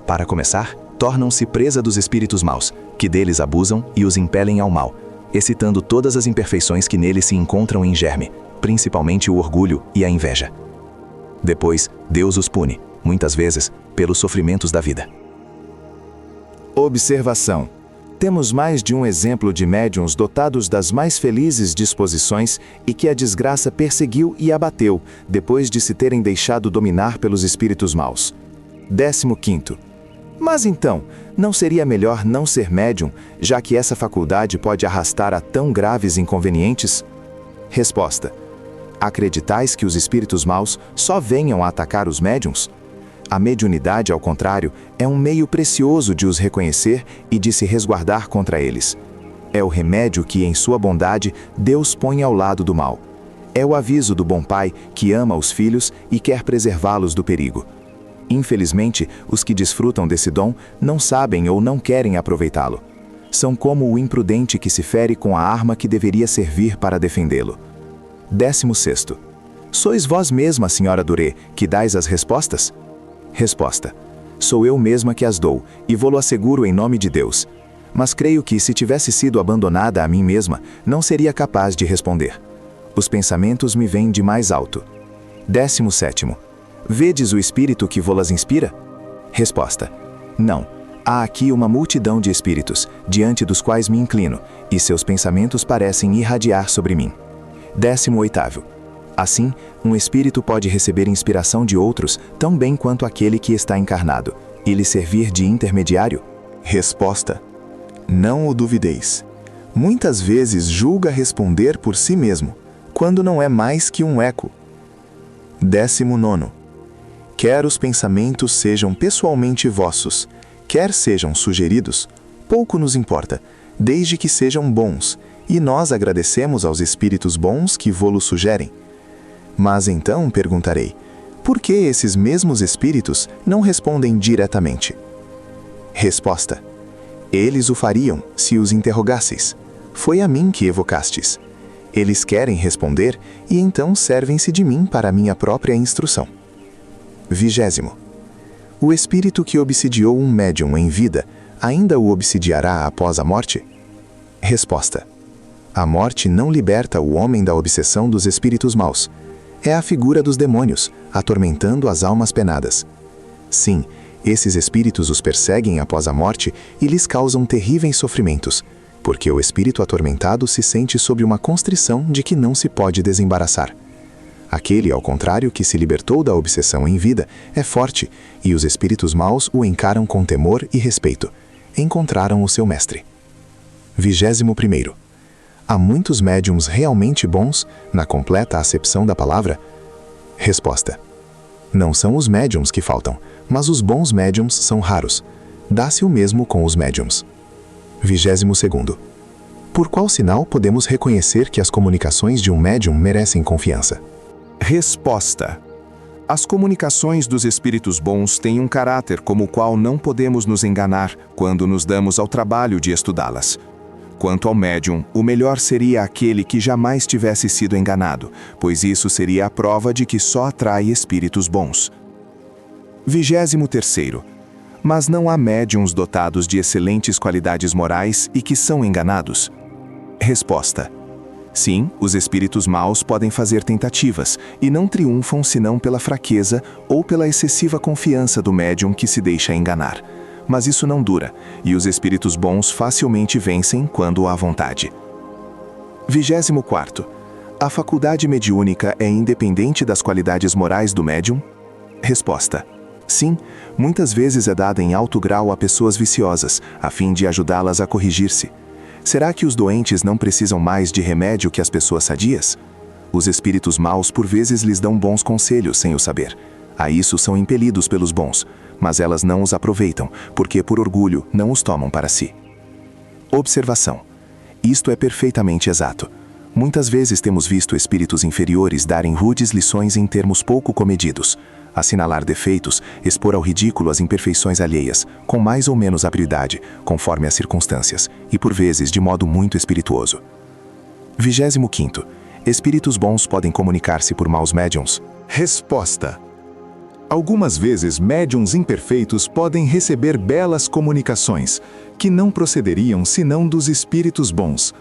Speaker 8: Para começar, tornam-se presa dos espíritos maus, que deles abusam e os impelem ao mal, excitando todas as imperfeições que neles se encontram em germe, principalmente o orgulho e a inveja. Depois, Deus os pune, muitas vezes, pelos sofrimentos da vida.
Speaker 2: Observação: temos mais de um exemplo de médiuns dotados das mais felizes disposições e que a desgraça perseguiu e abateu, depois de se terem deixado dominar pelos espíritos maus. 15º. Mas então, não seria melhor não ser médium, já que essa faculdade pode arrastar a tão graves inconvenientes? Resposta: acreditais que os espíritos maus só venham a atacar os médiuns? A mediunidade, ao contrário, é um meio precioso de os reconhecer e de se resguardar contra eles. É o remédio que, em sua bondade, Deus põe ao lado do mal. É o aviso do bom pai que ama os filhos e quer preservá-los do perigo. Infelizmente, os que desfrutam desse dom não sabem ou não querem aproveitá-lo. São como o imprudente que se fere com a arma que deveria servir para defendê-lo. 16º. Sois vós mesma, senhora Duré, que dais as respostas? Resposta: sou eu mesma que as dou, e vou-lo asseguro em nome de Deus. Mas creio que, se tivesse sido abandonada a mim mesma, não seria capaz de responder. Os pensamentos me vêm de mais alto. 17º. Vedes o espírito que vô-las inspira? Resposta: não. Há aqui uma multidão de espíritos, diante dos quais me inclino, e seus pensamentos parecem irradiar sobre mim. 18º. Assim, um espírito pode receber inspiração de outros tão bem quanto aquele que está encarnado, e lhe servir de intermediário?
Speaker 1: Resposta: não o duvideis. Muitas vezes julga responder por si mesmo, quando não é mais que um eco. 19º. Quer os pensamentos sejam pessoalmente vossos, quer sejam sugeridos, pouco nos importa, desde que sejam bons, e nós agradecemos aos espíritos bons que vô-lo sugerem. Mas então perguntarei, por que esses mesmos espíritos não respondem diretamente? Resposta:
Speaker 6: Eles o fariam, se os interrogasseis. Foi a mim que evocastes. Eles querem responder, e então servem-se de mim para a minha própria instrução. 20. O espírito que obsidiou um médium em vida, ainda o obsidiará após a morte? Resposta. A morte não liberta o homem da obsessão dos espíritos maus. É a figura dos demônios, atormentando as almas penadas. Sim, esses espíritos os perseguem após a morte e lhes causam terríveis sofrimentos, porque o espírito atormentado se sente sob uma constrição de que não se pode desembaraçar. Aquele, ao contrário, que se libertou da obsessão em vida, é forte, e os espíritos maus o encaram com temor e respeito. Encontraram o seu mestre. 21. Há muitos médiums realmente bons, na completa acepção da palavra? Resposta. Não são os médiums que faltam, mas os bons médiums são raros. Dá-se o mesmo com os médiums. 22. Por qual sinal podemos reconhecer que as comunicações de um médium merecem confiança?
Speaker 7: Resposta. As comunicações dos espíritos bons têm um caráter como o qual não podemos nos enganar quando nos damos ao trabalho de estudá-las. Quanto ao médium, o melhor seria aquele que jamais tivesse sido enganado, pois isso seria a prova de que só atrai espíritos bons. 23. Mas não há médiuns dotados de excelentes qualidades morais e que são enganados? Resposta. Sim, os espíritos maus podem fazer tentativas e não triunfam senão pela fraqueza ou pela excessiva confiança do médium que se deixa enganar. Mas isso não dura, e os espíritos bons facilmente vencem quando há vontade. 24. A faculdade mediúnica é independente das qualidades morais do médium? Resposta. Sim, muitas vezes é dada em alto grau a pessoas viciosas, a fim de ajudá-las a corrigir-se. Será que os doentes não precisam mais de remédio que as pessoas sadias? Os espíritos maus por vezes lhes dão bons conselhos sem o saber. A isso são impelidos pelos bons, mas elas não os aproveitam, porque por orgulho não os tomam para si. Observação. Isto é perfeitamente exato. Muitas vezes temos visto espíritos inferiores darem rudes lições em termos pouco comedidos, assinalar defeitos, expor ao ridículo as imperfeições alheias, com mais ou menos habilidade, conforme as circunstâncias, e por vezes de modo muito espirituoso. 25. Espíritos bons podem comunicar-se por maus médiuns?
Speaker 2: Resposta. Algumas vezes médiuns imperfeitos podem receber belas comunicações, que não procederiam senão dos espíritos bons.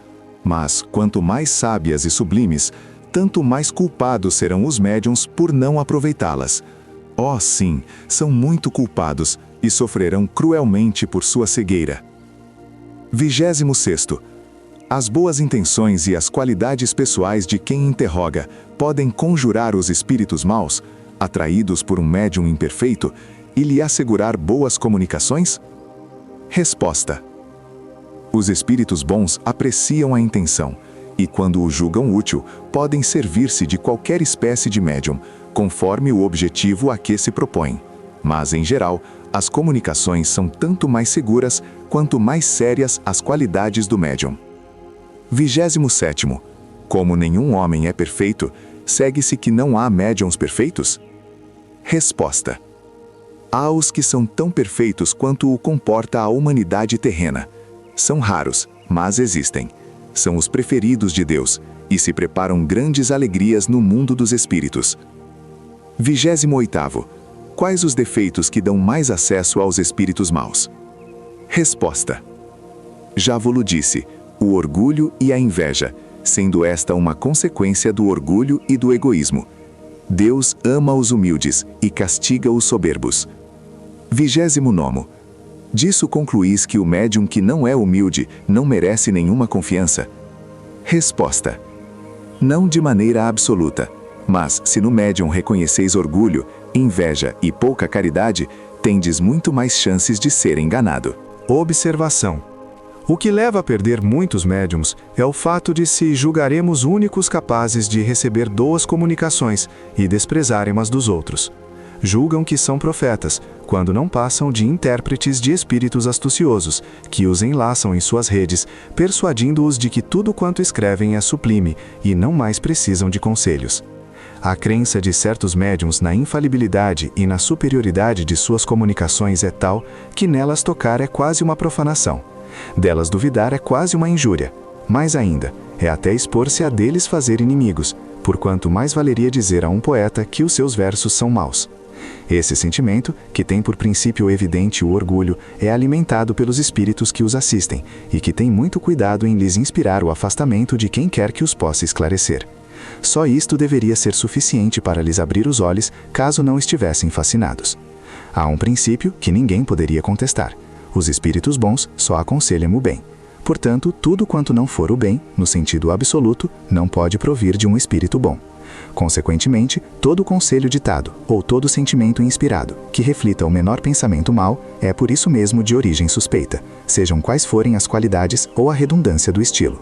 Speaker 2: Mas, quanto mais sábias e sublimes, tanto mais culpados serão os médiuns por não aproveitá-las. Oh, sim, são muito culpados e sofrerão cruelmente por sua cegueira. 26. As boas intenções e as qualidades pessoais de quem interroga podem conjurar os espíritos maus, atraídos por um médium imperfeito, e lhe assegurar boas comunicações? Resposta. Os espíritos bons apreciam a intenção, e quando o julgam útil, podem servir-se de qualquer espécie de médium, conforme o objetivo a que se propõem. Mas, em geral, as comunicações são tanto mais seguras quanto mais sérias as qualidades do médium. 27. Como nenhum homem é perfeito, segue-se que não há médiuns perfeitos? Resposta. Há os que são tão perfeitos quanto o comporta a humanidade terrena. São raros, mas existem. São os preferidos de Deus, e se preparam grandes alegrias no mundo dos espíritos. 28. Quais os defeitos que dão mais acesso aos espíritos maus? Resposta. Já vos disse, o orgulho e a inveja, sendo esta uma consequência do orgulho e do egoísmo. Deus ama os humildes e castiga os soberbos. 29. Disso concluís que o médium que não é humilde não merece nenhuma confiança? Resposta. Não de maneira absoluta, mas se no médium reconheceis orgulho, inveja e pouca caridade, tendes muito mais chances de ser enganado.
Speaker 4: Observação. O que leva a perder muitos médiums é o fato de se julgaremos únicos capazes de receber boas comunicações e desprezarem as dos outros. Julgam que são profetas, quando não passam de intérpretes de espíritos astuciosos, que os enlaçam em suas redes, persuadindo-os de que tudo quanto escrevem é sublime e não mais precisam de conselhos. A crença de certos médiums na infalibilidade e na superioridade de suas comunicações é tal que nelas tocar é quase uma profanação.
Speaker 2: Delas duvidar é quase uma injúria. Mais ainda, é até expor-se a deles fazer inimigos, porquanto mais valeria dizer a um poeta que os seus versos são maus. Esse sentimento, que tem por princípio evidente o orgulho, é alimentado pelos espíritos que os assistem, e que tem muito cuidado em lhes inspirar o afastamento de quem quer que os possa esclarecer. Só isto deveria ser suficiente para lhes abrir os olhos, caso não estivessem fascinados. Há um princípio que ninguém poderia contestar. Os espíritos bons só aconselham o bem. Portanto, tudo quanto não for o bem, no sentido absoluto, não pode provir de um espírito bom. Consequentemente, todo conselho ditado, ou todo sentimento inspirado, que reflita o menor pensamento mau, é por isso mesmo de origem suspeita, sejam quais forem as qualidades ou a redundância do estilo.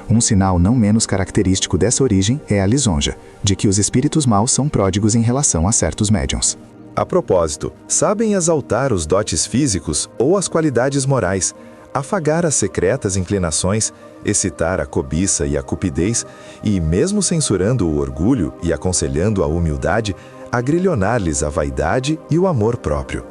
Speaker 2: Um sinal não menos característico dessa origem é a lisonja, de que os espíritos maus são pródigos em relação a certos médiuns.
Speaker 4: A propósito, sabem exaltar os dotes físicos ou as qualidades morais, afagar as secretas inclinações, excitar a cobiça e a cupidez, e, mesmo censurando o orgulho e aconselhando a humildade, agrilhonar-lhes a vaidade e o amor próprio.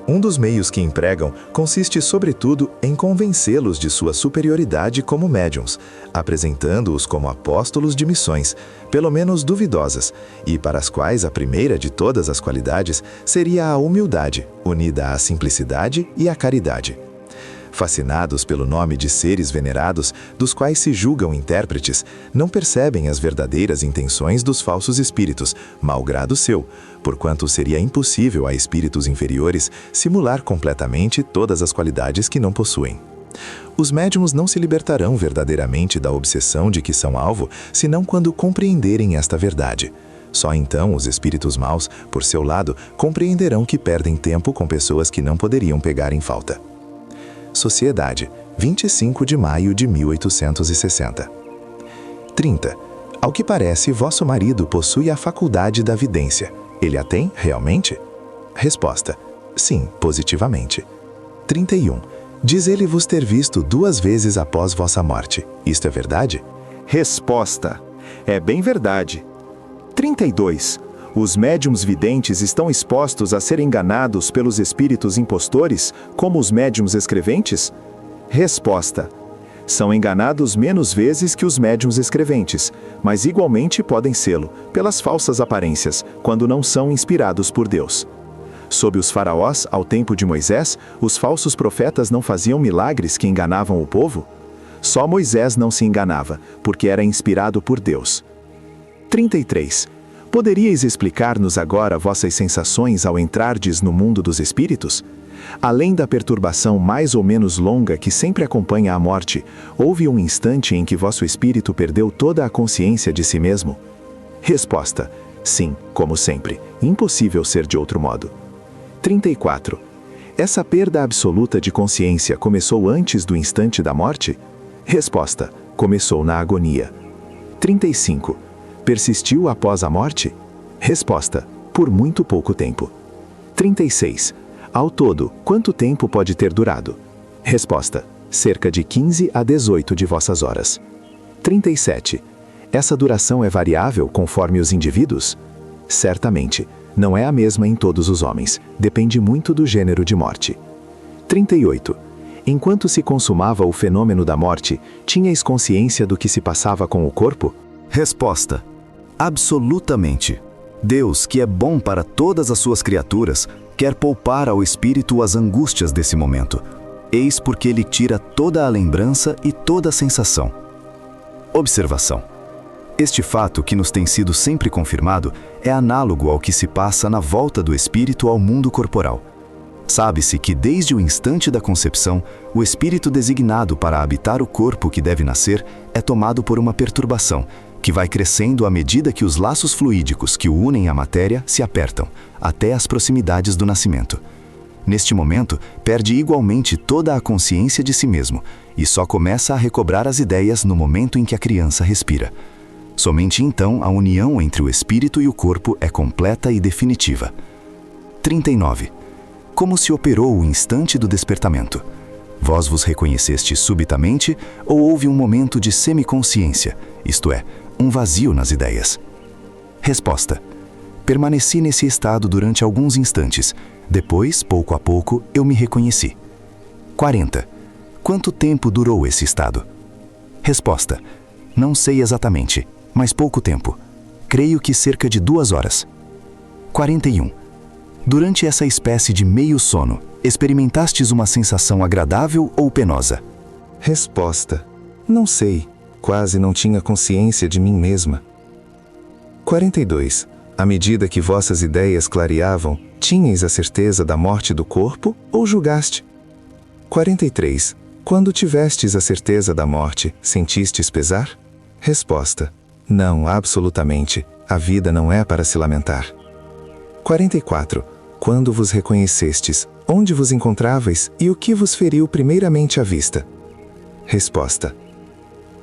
Speaker 4: Um dos meios que empregam consiste, sobretudo, em convencê-los de sua superioridade como médiuns, apresentando-os como apóstolos de missões, pelo menos duvidosas, e para as quais a primeira de todas as qualidades seria a humildade, unida à simplicidade e à caridade. Fascinados pelo nome de seres venerados, dos quais se julgam intérpretes, não percebem as verdadeiras intenções dos falsos espíritos, malgrado seu, porquanto seria impossível a espíritos inferiores simular completamente todas as qualidades que não possuem. Os médiuns não se libertarão verdadeiramente da obsessão de que são alvo, senão quando compreenderem esta verdade. Só então os espíritos maus, por seu lado, compreenderão que perdem tempo com pessoas que não poderiam pegar em falta. Sociedade, 25 de maio de 1860. 30. Ao que parece, vosso marido possui a faculdade da vidência. Ele a tem, realmente? Resposta: sim, positivamente. 31. Diz ele vos ter visto 2 vezes após vossa morte. Isto é verdade?
Speaker 2: Resposta: é bem verdade. 32. Os médiuns videntes estão expostos a ser enganados pelos espíritos impostores, como os médiuns escreventes? Resposta: são enganados menos vezes que os médiuns escreventes, mas igualmente podem sê-lo, pelas falsas aparências, quando não são inspirados por Deus. Sob os faraós, ao tempo de Moisés, os falsos profetas não faziam milagres que enganavam o povo? Só Moisés não se enganava, porque era inspirado por Deus. 33. Poderíeis explicar-nos agora vossas sensações ao entrardes no mundo dos espíritos? Além da perturbação mais ou menos longa que sempre acompanha a morte, houve um instante em que vosso espírito perdeu toda a consciência de si mesmo? Resposta: sim, como sempre. Impossível ser de outro modo. 34. Essa perda absoluta de consciência começou antes do instante da morte? Resposta: começou na agonia. 35. Persistiu após a morte? Resposta: por muito pouco tempo. 36. Ao todo, quanto tempo pode ter durado? Resposta: cerca de 15 a 18 de vossas horas. 37. Essa duração é variável conforme os indivíduos? Certamente, não é a mesma em todos os homens, depende muito do gênero de morte. 38. Enquanto se consumava o fenômeno da morte, tinhais consciência do que se passava com o corpo?
Speaker 9: Resposta: absolutamente. Deus, que é bom para todas as suas criaturas, quer poupar ao espírito as angústias desse momento. Eis porque ele tira toda a lembrança e toda a sensação. Observação: este fato, que nos tem sido sempre confirmado, é análogo ao que se passa na volta do espírito ao mundo corporal. Sabe-se que desde o instante da concepção, o espírito designado para habitar o corpo que deve nascer é tomado por uma perturbação, que vai crescendo à medida que os laços fluídicos que o unem à matéria se apertam, até as proximidades do nascimento. Neste momento, perde igualmente toda a consciência de si mesmo, e só começa a recobrar as ideias no momento em que a criança respira. Somente então a união entre o espírito e o corpo é completa e definitiva. 39. Como se operou o instante do despertamento? Vós vos reconheceste subitamente ou houve um momento de semiconsciência, isto é, um vazio nas ideias? Resposta: permaneci nesse estado durante alguns instantes. Depois, pouco a pouco, eu me reconheci. 40. Quanto tempo durou esse estado? Resposta: não sei exatamente, mas pouco tempo. Creio que cerca de 2 horas. 41. Durante essa espécie de meio sono, experimentastes uma sensação agradável ou penosa?
Speaker 6: Resposta: não sei, quase não tinha consciência de mim mesma. 42. À medida que vossas ideias clareavam, tinhais a certeza da morte do corpo ou julgaste? 43. Quando tivestes a certeza da morte, sentistes pesar? Resposta: não, absolutamente. A vida não é para se lamentar. 44. Quando vos reconhecestes, onde vos encontravais e o que vos feriu primeiramente à vista? Resposta: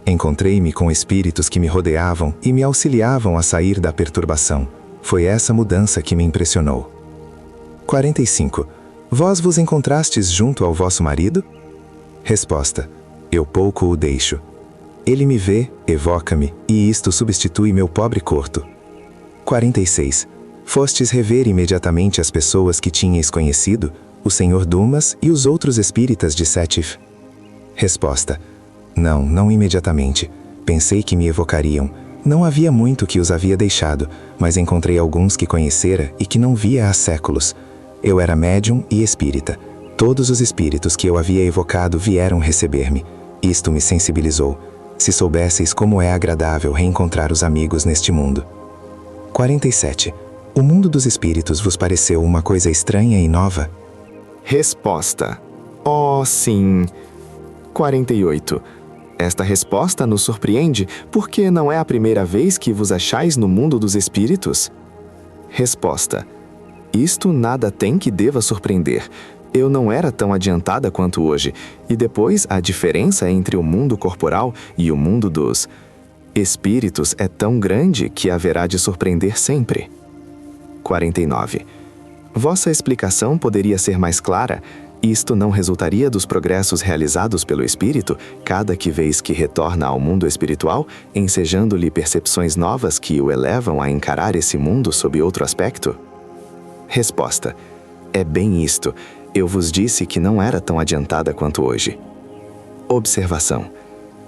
Speaker 6: encontrei-me com espíritos que me rodeavam e me auxiliavam a sair da perturbação. Foi essa mudança que me impressionou. 45. Vós vos encontrastes junto ao vosso marido? Resposta: eu pouco o deixo. Ele me vê, evoca-me, e isto substitui meu pobre corpo. 46. Fostes rever imediatamente as pessoas que tinhais conhecido, o Senhor Dumas e os outros espíritas de Sétif? Resposta: não, não imediatamente. Pensei que me evocariam. Não havia muito que os havia deixado, mas encontrei alguns que conhecera e que não via há séculos. Eu era médium e espírita. Todos os espíritos que eu havia evocado vieram receber-me. Isto me sensibilizou. Se soubesseis como é agradável reencontrar os amigos neste mundo. 47. O mundo dos espíritos vos pareceu uma coisa estranha e nova?
Speaker 7: Resposta: oh, sim. 48. Esta resposta nos surpreende porque não é a primeira vez que vos achais no mundo dos espíritos? Resposta: isto nada tem que deva surpreender. Eu não era tão adiantada quanto hoje, e depois a diferença entre o mundo corporal e o mundo dos espíritos é tão grande que haverá de surpreender sempre. 49. Vossa explicação poderia ser mais clara? Isto não resultaria dos progressos realizados pelo espírito, cada vez que retorna ao mundo espiritual, ensejando-lhe percepções novas que o elevam a encarar esse mundo sob outro aspecto? Resposta: é bem isto. Eu vos disse que não era tão adiantada quanto hoje. Observação: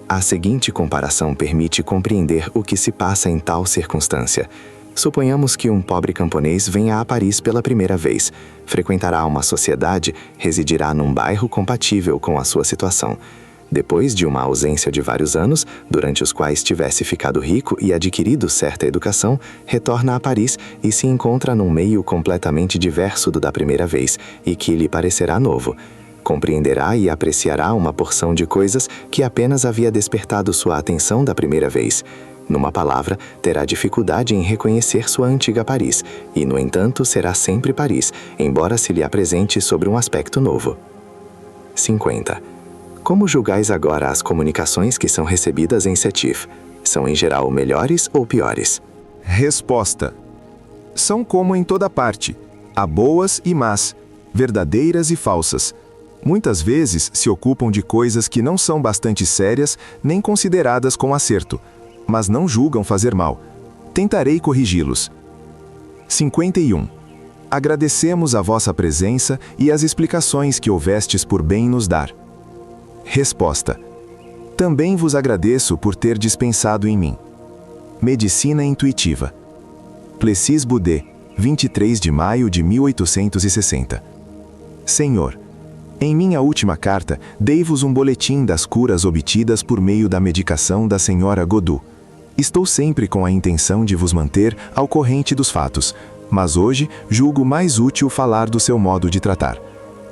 Speaker 7: a seguinte comparação permite compreender o que se passa em tal circunstância. Suponhamos que um pobre camponês venha a Paris pela primeira vez, frequentará uma sociedade, residirá num bairro compatível com a sua situação. Depois de uma ausência de vários anos, durante os quais tivesse ficado rico e adquirido certa educação, retorna a Paris e se encontra num meio completamente diverso do da primeira vez e que lhe parecerá novo. Compreenderá e apreciará uma porção de coisas que apenas havia despertado sua atenção da primeira vez. Numa palavra, terá dificuldade em reconhecer sua antiga Paris, e, no entanto, será sempre Paris, embora se lhe apresente sobre um aspecto novo. 50. Como julgais agora as comunicações que são recebidas em Sétif? São em geral melhores ou piores?
Speaker 6: Resposta: são como em toda parte. Há boas e más, verdadeiras e falsas. Muitas vezes se ocupam de coisas que não são bastante sérias nem consideradas com acerto, mas não julgam fazer mal. Tentarei corrigi-los. 51. Agradecemos a vossa presença e as explicações que houvestes por bem nos dar. Resposta: também vos agradeço por ter dispensado em mim. Medicina intuitiva. Plessis Boudet, 23 de maio de 1860. Senhor, em minha última carta, dei-vos um boletim das curas obtidas por meio da medicação da senhora Godot. Estou sempre com a intenção de vos manter ao corrente dos fatos, mas hoje julgo mais útil falar do seu modo de tratar.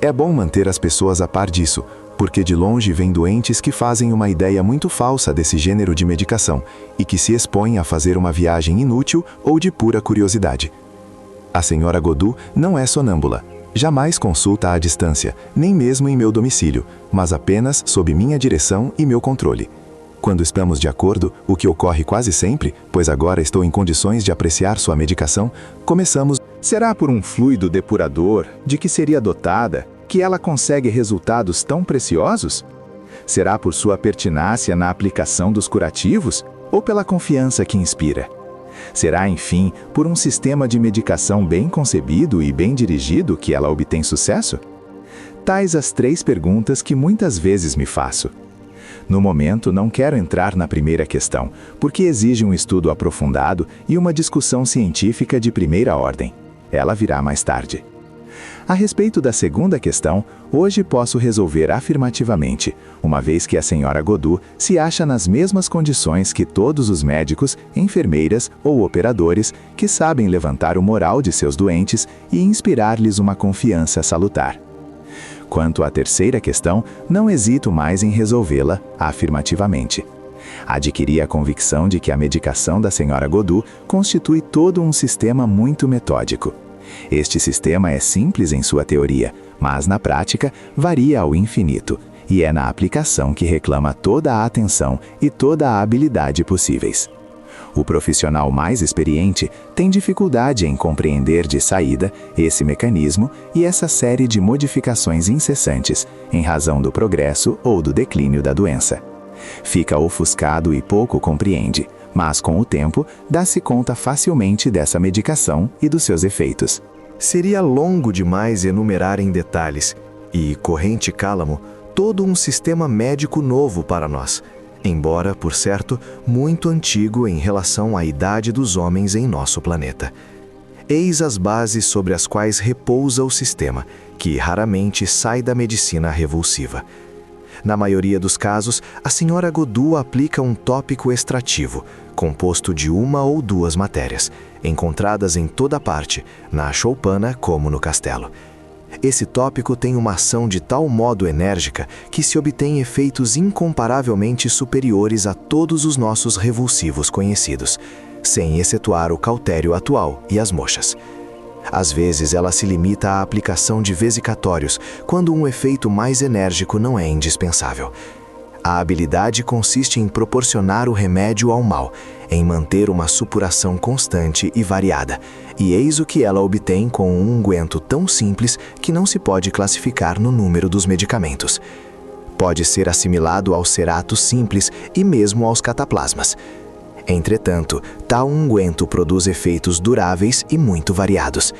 Speaker 6: É bom manter as pessoas a par disso, porque de longe vêm doentes que fazem uma ideia muito falsa desse gênero de medicação e que se expõem a fazer uma viagem inútil ou de pura curiosidade. A senhora Godot não é sonâmbula. Jamais consulta à distância, nem mesmo em meu domicílio, mas apenas sob minha direção e meu controle. Quando estamos de acordo, o que ocorre quase sempre, pois agora estou em condições de apreciar sua medicação, começamos.
Speaker 2: Será por um fluido depurador, de que seria dotada, que ela consegue resultados tão preciosos? Será por sua pertinácia na aplicação dos curativos, ou pela confiança que inspira? Será, enfim, por um sistema de medicação bem concebido e bem dirigido que ela obtém sucesso?
Speaker 1: Tais as 3 perguntas que muitas vezes me faço. No momento, não quero entrar na primeira questão, porque exige um estudo aprofundado e uma discussão científica de primeira ordem. Ela virá mais tarde. A respeito da segunda questão, hoje posso resolver afirmativamente, uma vez que a senhora Godu se acha nas mesmas condições que todos os médicos, enfermeiras ou operadores que sabem levantar o moral de seus doentes e inspirar-lhes uma confiança salutar. Quanto à terceira questão, não hesito mais em resolvê-la afirmativamente. Adquiri a convicção de que a medicação da senhora Godu constitui todo um sistema muito metódico. Este sistema é simples em sua teoria, mas na prática varia ao infinito, e é na aplicação que reclama toda a atenção e toda a habilidade possíveis. O profissional mais experiente tem dificuldade em compreender de saída esse mecanismo e essa série de modificações incessantes, em razão do progresso ou do declínio da doença. Fica ofuscado e pouco compreende, mas com o tempo dá-se conta facilmente dessa medicação e dos seus efeitos.
Speaker 7: Seria longo demais enumerar em detalhes, e corrente cálamo, todo um sistema médico novo para nós, embora, por certo, muito antigo em relação à idade dos homens em nosso planeta. Eis as bases sobre as quais repousa o sistema, que raramente sai da medicina revulsiva. Na maioria dos casos, a senhora Godu aplica um tópico extrativo, composto de 1 ou 2 matérias, encontradas em toda parte, na choupana como no castelo. Esse tópico tem uma ação de tal modo enérgica que se obtém efeitos incomparavelmente superiores a todos os nossos revulsivos conhecidos, sem excetuar o cautério atual e as moxas. Às vezes ela se limita à aplicação de vesicatórios, quando um efeito mais enérgico não é indispensável. A habilidade consiste em proporcionar o remédio ao mal, em manter uma supuração constante e variada, e eis o que ela obtém com um unguento tão simples que não se pode classificar no número dos medicamentos. Pode ser assimilado aos ceratos simples e mesmo aos cataplasmas. Entretanto, tal unguento produz efeitos duráveis e muito variados.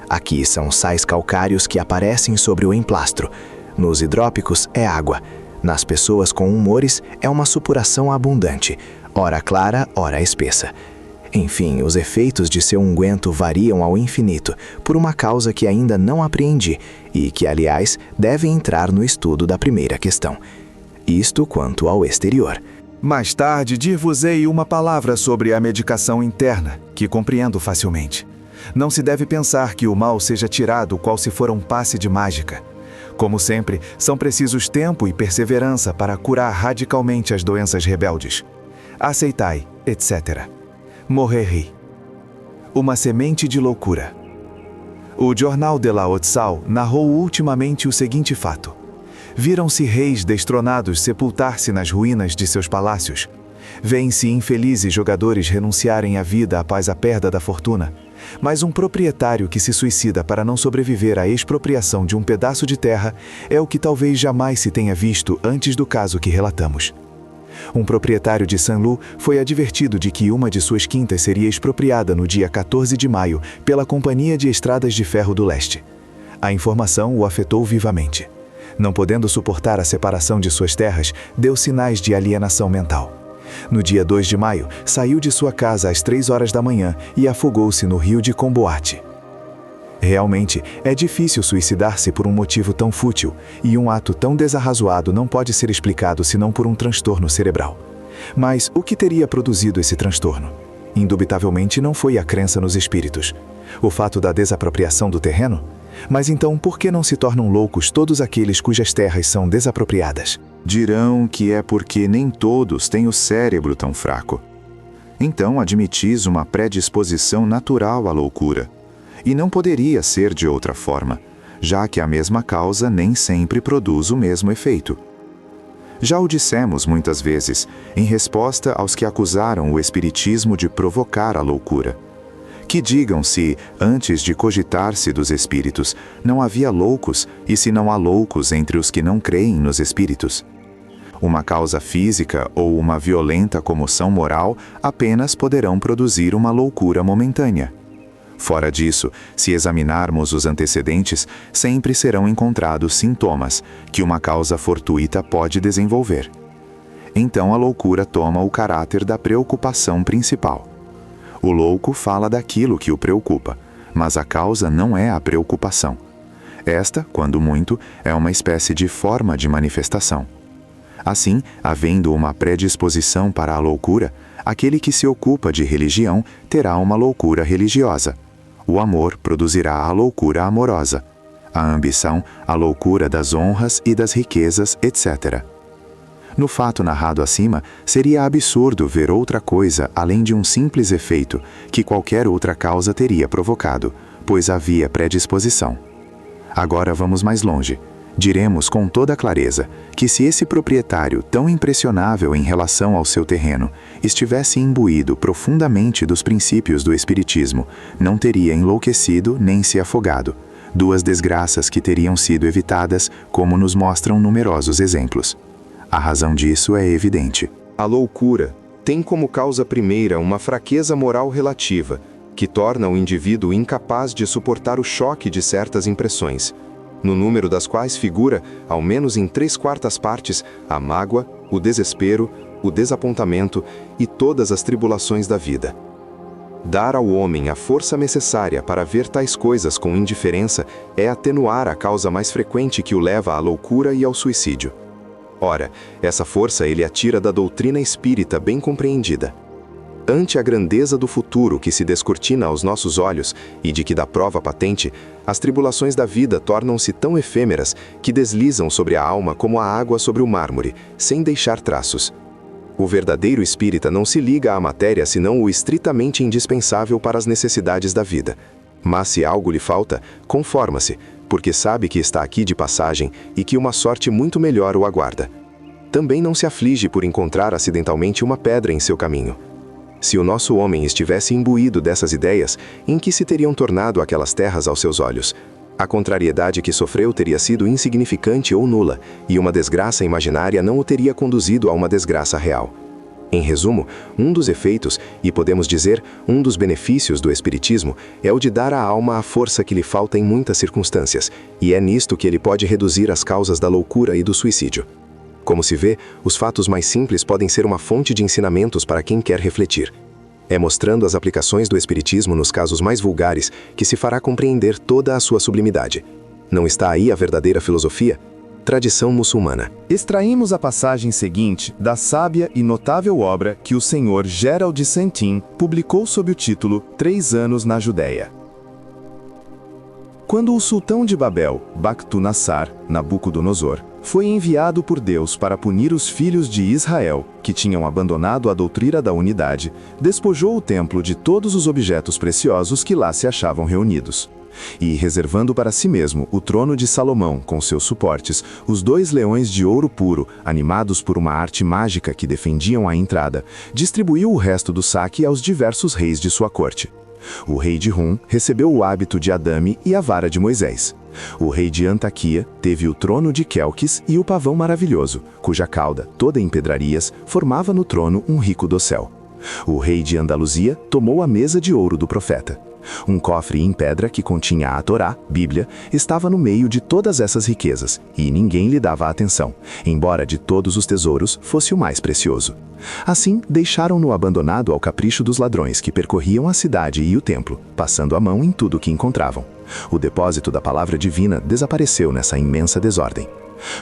Speaker 7: Aqui são sais calcários que aparecem sobre o emplastro. Nos hidrópicos é água. Nas pessoas com humores é uma supuração abundante, ora clara, ora espessa. Enfim, os efeitos de seu unguento variam ao infinito, por uma causa que ainda não apreendi e que, aliás, deve entrar no estudo da primeira questão. Isto quanto ao exterior.
Speaker 6: Mais tarde, dir-vos-ei uma palavra sobre a medicação interna, que compreendo facilmente. Não se deve pensar que o mal seja tirado qual se for um passe de mágica. Como sempre, são precisos tempo e perseverança para curar radicalmente as doenças rebeldes. Aceitai, etc. Morreri. Uma semente de loucura. O Jornal de la Otsal narrou ultimamente o seguinte fato. Viram-se reis destronados sepultar-se nas ruínas de seus palácios. Vêem-se infelizes jogadores renunciarem à vida após a perda da fortuna. Mas um proprietário que se suicida para não sobreviver à expropriação de um pedaço de terra é o que talvez jamais se tenha visto antes do caso que relatamos. Um proprietário de Saint-Lô foi advertido de que uma de suas quintas seria expropriada no dia 14 de maio pela Companhia de Estradas de Ferro do Leste. A informação o afetou vivamente. Não podendo suportar a separação de suas terras, deu sinais de alienação mental. No dia 2 de maio, saiu de sua casa às 3 horas da manhã e afogou-se no rio de Comboate. Realmente, é difícil suicidar-se por um motivo tão fútil, e um ato tão desarrazoado não pode ser explicado senão por um transtorno cerebral. Mas o que teria produzido esse transtorno? Indubitavelmente não foi a crença nos espíritos. O fato da desapropriação do terreno? Mas então por que não se tornam loucos todos aqueles cujas terras são desapropriadas?
Speaker 2: Dirão que é porque nem todos têm o cérebro tão fraco. Então admitis uma predisposição natural à loucura. E não poderia ser de outra forma, já que a mesma causa nem sempre produz o mesmo efeito. Já o dissemos muitas vezes, em resposta aos que acusaram o espiritismo de provocar a loucura. Que digam se, antes de cogitar-se dos espíritos, não havia loucos, e se não há loucos entre os que não creem nos espíritos. Uma causa física ou uma violenta comoção moral apenas poderão produzir uma loucura momentânea.
Speaker 6: Fora disso, se examinarmos os antecedentes, sempre serão encontrados sintomas que uma causa fortuita pode desenvolver. Então a loucura toma o caráter da preocupação principal. O louco fala daquilo que o preocupa, mas a causa não é a preocupação. Esta, quando muito, é uma espécie de forma de manifestação. Assim, havendo uma predisposição para a loucura, aquele que se ocupa de religião terá uma loucura religiosa. O amor produzirá a loucura amorosa. A ambição, a loucura das honras e das riquezas, etc. No fato narrado acima, seria absurdo ver outra coisa além de um simples efeito que qualquer outra causa teria provocado, pois havia predisposição. Agora vamos mais longe. Diremos com toda clareza que se esse proprietário tão impressionável em relação ao seu terreno estivesse imbuído profundamente dos princípios do Espiritismo, não teria enlouquecido nem se afogado, duas desgraças que teriam sido evitadas, como nos mostram numerosos exemplos. A razão disso é evidente.
Speaker 2: A loucura tem como causa primeira uma fraqueza moral relativa, que torna o indivíduo incapaz de suportar o choque de certas impressões, no número das quais figura, ao menos em 3/4 partes, a mágoa, o desespero, o desapontamento e todas as tribulações da vida. Dar ao homem a força necessária para ver tais coisas com indiferença é atenuar a causa mais frequente que o leva à loucura e ao suicídio. Ora, essa força ele atira da doutrina espírita bem compreendida. Ante a grandeza do futuro que se descortina aos nossos olhos e de que dá prova patente, as tribulações da vida tornam-se tão efêmeras que deslizam sobre a alma como a água sobre o mármore, sem deixar traços. O verdadeiro espírita não se liga à matéria senão o estritamente indispensável para as necessidades da vida. Mas se algo lhe falta, conforma-se, porque sabe que está aqui de passagem e que uma sorte muito melhor o aguarda. Também não se aflige por encontrar acidentalmente uma pedra em seu caminho. Se o nosso homem estivesse imbuído dessas ideias, em que se teriam tornado aquelas terras aos seus olhos? A contrariedade que sofreu teria sido insignificante ou nula, e uma desgraça imaginária não o teria conduzido a uma desgraça real. Em resumo, um dos efeitos, e podemos dizer, um dos benefícios do Espiritismo, é o de dar à alma a força que lhe falta em muitas circunstâncias, e é nisto que ele pode reduzir as causas da loucura e do suicídio. Como se vê, os fatos mais simples podem ser uma fonte de ensinamentos para quem quer refletir. É mostrando as aplicações do Espiritismo nos casos mais vulgares que se fará compreender toda a sua sublimidade. Não está aí a verdadeira filosofia? Tradição muçulmana.
Speaker 10: Extraímos a passagem seguinte da sábia e notável obra que o senhor Gerald Sentin publicou sob o título 3 anos na Judéia. Quando o sultão de Babel, Bakhtu-Nassar, Nabucodonosor, foi enviado por Deus para punir os filhos de Israel, que tinham abandonado a doutrina da unidade, despojou o templo de todos os objetos preciosos que lá se achavam reunidos. E, reservando para si mesmo o trono de Salomão com seus suportes, os 2 leões de ouro puro, animados por uma arte mágica que defendiam a entrada, distribuiu o resto do saque aos diversos reis de sua corte. O rei de Rum recebeu o hábito de Adame e a vara de Moisés. O rei de Antaquia teve o trono de Quelquis e o pavão maravilhoso, cuja cauda, toda em pedrarias, formava no trono um rico dossel. O rei de Andaluzia tomou a mesa de ouro do profeta. Um cofre em pedra que continha a Torá, Bíblia, estava no meio de todas essas riquezas, e ninguém lhe dava atenção, embora de todos os tesouros fosse o mais precioso. Assim, deixaram-no abandonado ao capricho dos ladrões que percorriam a cidade e o templo, passando a mão em tudo o que encontravam. O depósito da palavra divina desapareceu nessa imensa desordem.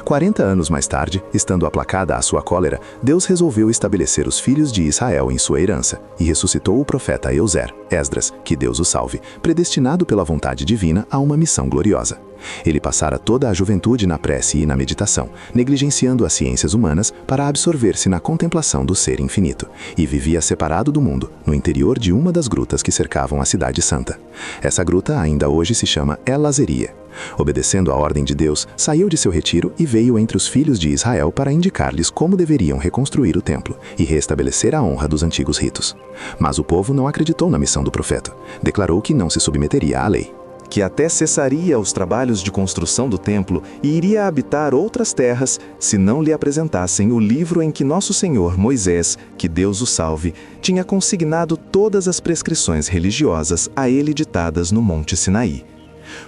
Speaker 10: 40 anos mais tarde, estando aplacada a sua cólera, Deus resolveu estabelecer os filhos de Israel em sua herança e ressuscitou o profeta Euser, Esdras, que Deus o salve, predestinado pela vontade divina a uma missão gloriosa. Ele passara toda a juventude na prece e na meditação, negligenciando as ciências humanas para absorver-se na contemplação do ser infinito, e vivia separado do mundo, no interior de uma das grutas que cercavam a cidade santa. Essa gruta ainda hoje se chama El-Lazeria. Obedecendo à ordem de Deus, saiu de seu retiro e veio entre os filhos de Israel para indicar-lhes como deveriam reconstruir o templo e restabelecer a honra dos antigos ritos. Mas o povo não acreditou na missão do profeta. Declarou que não se submeteria à lei. que até cessaria os trabalhos de construção do templo e iria habitar outras terras se não lhe apresentassem o livro em que nosso Senhor Moisés, que Deus o salve, tinha consignado todas as prescrições religiosas a ele ditadas no Monte Sinaí.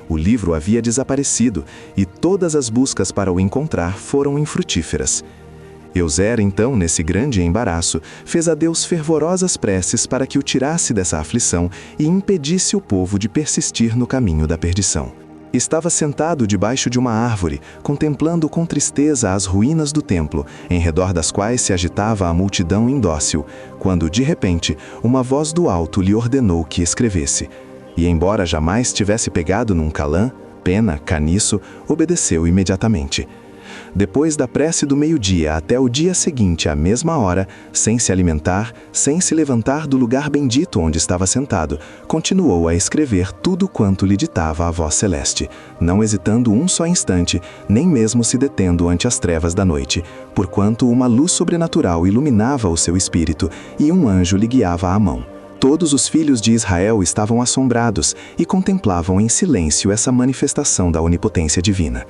Speaker 10: O livro havia desaparecido e todas as buscas para o encontrar foram infrutíferas. Euser, então, nesse grande embaraço, fez a Deus fervorosas preces para que o tirasse dessa aflição e impedisse o povo de persistir no caminho da perdição. Estava sentado debaixo de uma árvore, contemplando com tristeza as ruínas do templo, em redor das quais se agitava a multidão indócil, quando, de repente, uma voz do alto lhe ordenou que escrevesse. E, embora jamais tivesse pegado num calã, pena, caniço, obedeceu imediatamente. Depois da prece do meio-dia até o dia seguinte, à mesma hora, sem se alimentar, sem se levantar do lugar bendito onde estava sentado, continuou a escrever tudo quanto lhe ditava a voz celeste, não hesitando um só instante, nem mesmo se detendo ante as trevas da noite, porquanto uma luz sobrenatural iluminava o seu espírito e um anjo lhe guiava a mão. Todos os filhos de Israel estavam assombrados e contemplavam em silêncio essa manifestação da onipotência divina.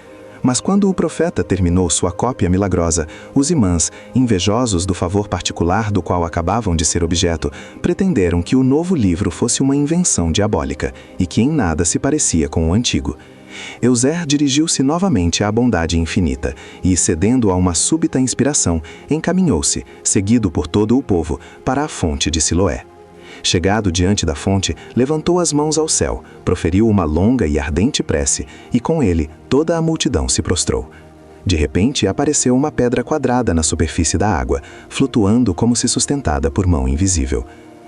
Speaker 10: Mas quando o profeta terminou sua cópia milagrosa, os imãs, invejosos do favor particular do qual acabavam de ser objeto, pretenderam que o novo livro fosse uma invenção diabólica e que em nada se parecia com o antigo. Euser dirigiu-se novamente à bondade infinita e, cedendo a uma súbita inspiração, encaminhou-se, seguido por todo o povo, para a fonte de Siloé. Chegado diante da fonte, levantou as mãos ao céu, proferiu uma longa e ardente prece, e com ele toda a multidão se prostrou. De repente apareceu uma pedra quadrada na superfície da água, flutuando como se sustentada por mão invisível.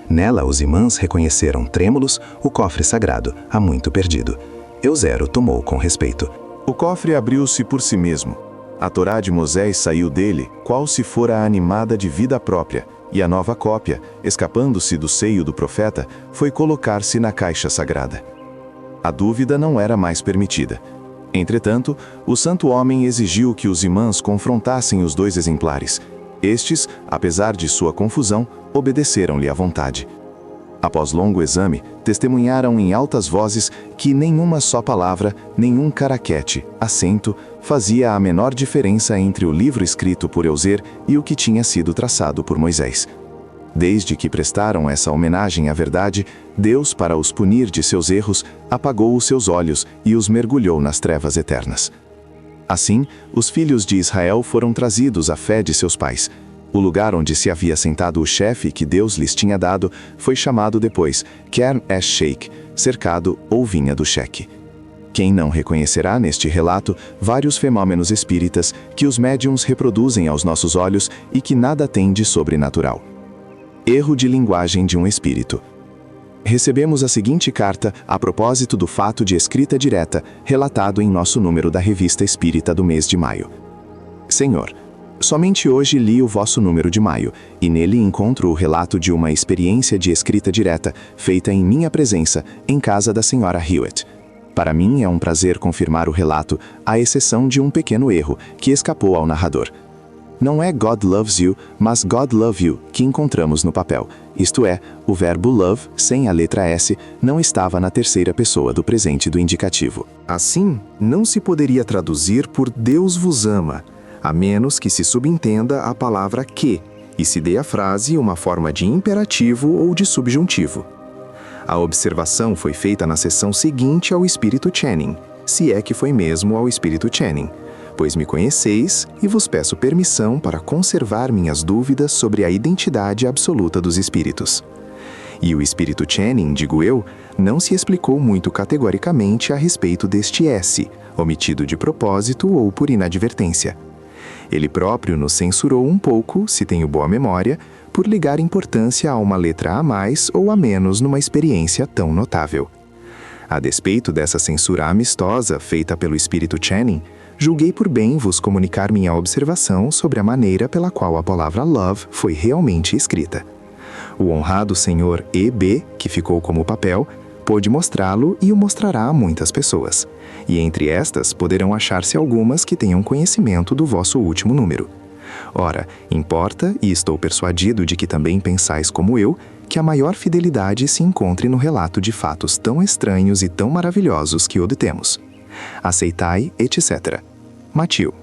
Speaker 10: Nela os imãs reconheceram trêmulos o cofre sagrado, há muito perdido. Euser o tomou com respeito. O cofre abriu-se por si mesmo. A Torá de Moisés saiu dele, qual se fora animada de vida própria, e a nova cópia, escapando-se do seio do profeta, foi colocar-se na caixa sagrada. A dúvida não era mais permitida. Entretanto, o santo homem exigiu que os imãs confrontassem os dois exemplares. Estes, apesar de sua confusão, obedeceram-lhe à vontade. Após longo exame, testemunharam em altas vozes que nenhuma só palavra, nenhum caraquete, acento, fazia a menor diferença entre o livro escrito por Euser e o que tinha sido traçado por Moisés. Desde que prestaram essa homenagem à verdade, Deus, para os punir de seus erros, apagou os seus olhos e os mergulhou nas trevas eternas. Assim, os filhos de Israel foram trazidos à fé de seus pais. O lugar onde se havia sentado o chefe que Deus lhes tinha dado foi chamado depois Kern esh-Sheikh, cercado ou vinha do cheque. Quem não reconhecerá neste relato vários fenômenos espíritas que os médiuns reproduzem aos nossos olhos e que nada têm de sobrenatural? Erro de linguagem de um espírito. Recebemos a seguinte carta a propósito do fato de escrita direta relatado em nosso número da Revista Espírita do mês de maio. Senhor, somente hoje li o vosso número de maio, e nele encontro o relato de uma experiência de escrita direta, feita em minha presença, em casa da senhora Hewitt. Para mim é um prazer confirmar o relato, à exceção de um pequeno erro, que escapou ao narrador. Não é God loves you, mas God love you, que encontramos no papel. Isto é, o verbo love, sem a letra S, não estava na terceira pessoa do presente do indicativo.
Speaker 7: Assim, não se poderia traduzir por Deus vos ama, a menos que se subentenda a palavra que, e se dê à frase uma forma de imperativo ou de subjuntivo. A observação foi feita na sessão seguinte ao espírito Channing, se é que foi mesmo ao espírito Channing, pois me conheceis e vos peço permissão para conservar minhas dúvidas sobre a identidade absoluta dos espíritos. E o espírito Channing, digo eu, não se explicou muito categoricamente a respeito deste S, omitido de propósito ou por inadvertência. Ele próprio nos censurou um pouco, se tenho boa memória, por ligar importância a uma letra a mais ou a menos numa experiência tão notável. A despeito dessa censura amistosa feita pelo espírito Channing, julguei por bem vos comunicar minha observação sobre a maneira pela qual a palavra love foi realmente escrita. O honrado senhor E.B., que ficou como papel, pôde mostrá-lo e o mostrará a muitas pessoas. E entre estas poderão achar-se algumas que tenham conhecimento do vosso último número. Ora, importa, e estou persuadido de que também pensais como eu,
Speaker 1: que a maior fidelidade se encontre no relato de fatos tão estranhos e tão maravilhosos que obtemos. Aceitai, etc. Matiu.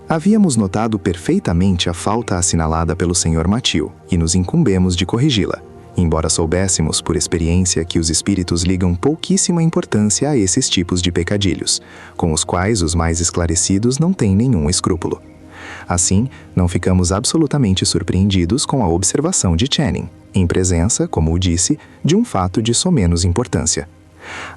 Speaker 1: Havíamos notado perfeitamente a falta assinalada pelo Sr. Matiu e nos incumbemos de corrigi-la, embora soubéssemos por experiência que os espíritos ligam pouquíssima importância a esses tipos de pecadilhos, com os quais os mais esclarecidos não têm nenhum escrúpulo. Assim, não ficamos absolutamente surpreendidos com a observação de Channing, em presença, como o disse, de um fato de somenos importância.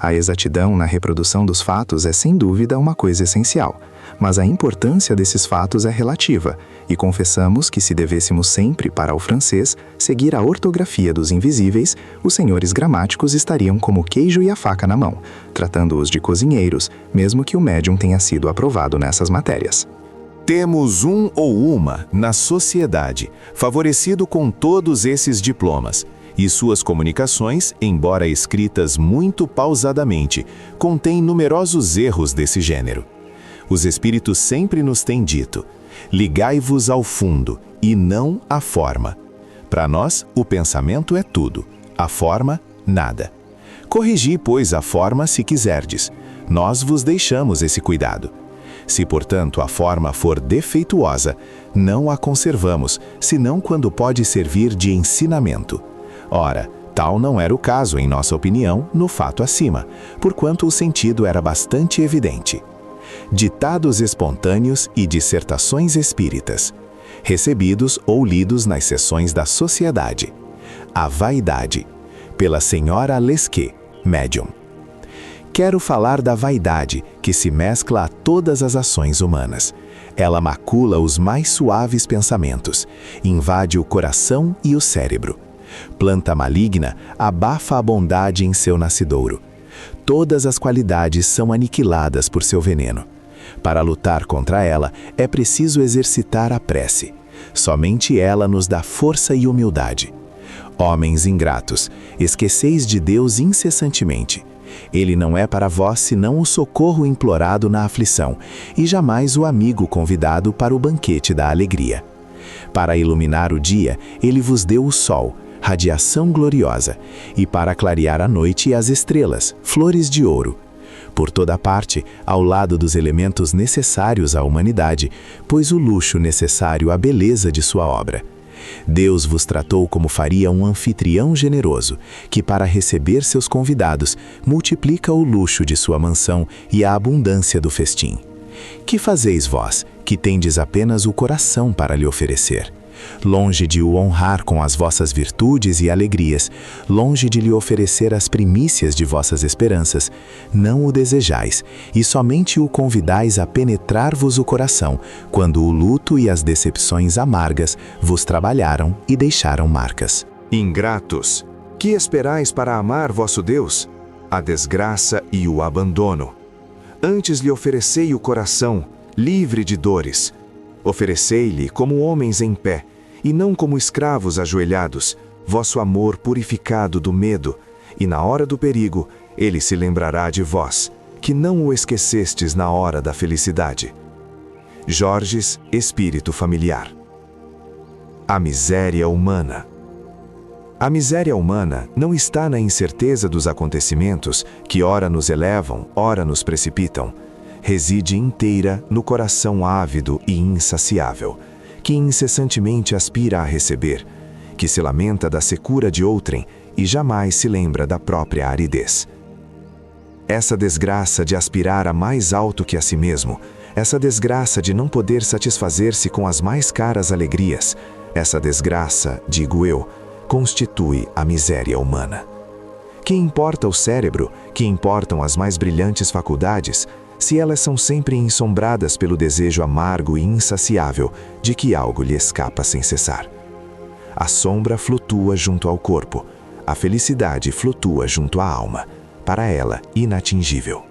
Speaker 1: A exatidão na reprodução dos fatos é sem dúvida uma coisa essencial, mas a importância desses fatos é relativa, e confessamos que se devêssemos sempre, para o francês, seguir a ortografia dos invisíveis, os senhores gramáticos estariam como o queijo e a faca na mão, tratando-os de cozinheiros, mesmo que o médium tenha sido aprovado nessas matérias.
Speaker 3: Temos um ou uma na sociedade, favorecido com todos esses diplomas, e suas comunicações, embora escritas muito pausadamente, contêm numerosos erros desse gênero. Os espíritos sempre nos têm dito: ligai-vos ao fundo e não à forma. Para nós, o pensamento é tudo, a forma, nada. Corrigi, pois, a forma se quiserdes. Nós vos deixamos esse cuidado. Se, portanto, a forma for defeituosa, não a conservamos, senão quando pode servir de ensinamento. Ora, tal não era o caso, em nossa opinião, no fato acima, porquanto o sentido era bastante evidente. Ditados espontâneos e dissertações espíritas, recebidos ou lidos nas sessões da Sociedade. A Vaidade, pela senhora Lesquet, médium. Quero falar da vaidade, que se mescla a todas as ações humanas. Ela macula os mais suaves pensamentos, invade o coração e o cérebro. Planta maligna, abafa a bondade em seu nascidouro. Todas as qualidades são aniquiladas por seu veneno. Para lutar contra ela, é preciso exercitar a prece. Somente ela nos dá força e humildade. Homens ingratos, esqueceis de Deus incessantemente. Ele não é para vós senão o socorro implorado na aflição, e jamais o amigo convidado para o banquete da alegria. Para iluminar o dia, ele vos deu o sol, radiação gloriosa, e para clarear a noite as estrelas, flores de ouro. Por toda parte, ao lado dos elementos necessários à humanidade, pôs o luxo necessário à beleza de sua obra. Deus vos tratou como faria um anfitrião generoso, que para receber seus convidados, multiplica o luxo de sua mansão e a abundância do festim. Que fazeis vós, que tendes apenas o coração para lhe oferecer? Longe de o honrar com as vossas virtudes e alegrias, longe de lhe oferecer as primícias de vossas esperanças, não o desejais, e somente o convidais a penetrar-vos o coração, quando o luto e as decepções amargas vos trabalharam e deixaram marcas.
Speaker 10: Ingratos, que esperais para amar vosso Deus? A desgraça e o abandono. Antes lhe oferecei o coração, livre de dores. Oferecei-lhe como homens em pé, e não como escravos ajoelhados, vosso amor purificado do medo, e na hora do perigo, ele se lembrará de vós, que não o esquecestes na hora da felicidade. Jorges, Espírito Familiar. A miséria humana. A miséria humana não está na incerteza dos acontecimentos que ora nos elevam, ora nos precipitam. Reside inteira no coração ávido e insaciável, que incessantemente aspira a receber, que se lamenta da secura de outrem e jamais se lembra da própria aridez. Essa desgraça de aspirar a mais alto que a si mesmo, essa desgraça de não poder satisfazer-se com as mais caras alegrias, essa desgraça, digo eu, constitui a miséria humana. Que importa o cérebro, que importam as mais brilhantes faculdades, se elas são sempre ensombradas pelo desejo amargo e insaciável de que algo lhe escapa sem cessar. A sombra flutua junto ao corpo, a felicidade flutua junto à alma, para ela inatingível.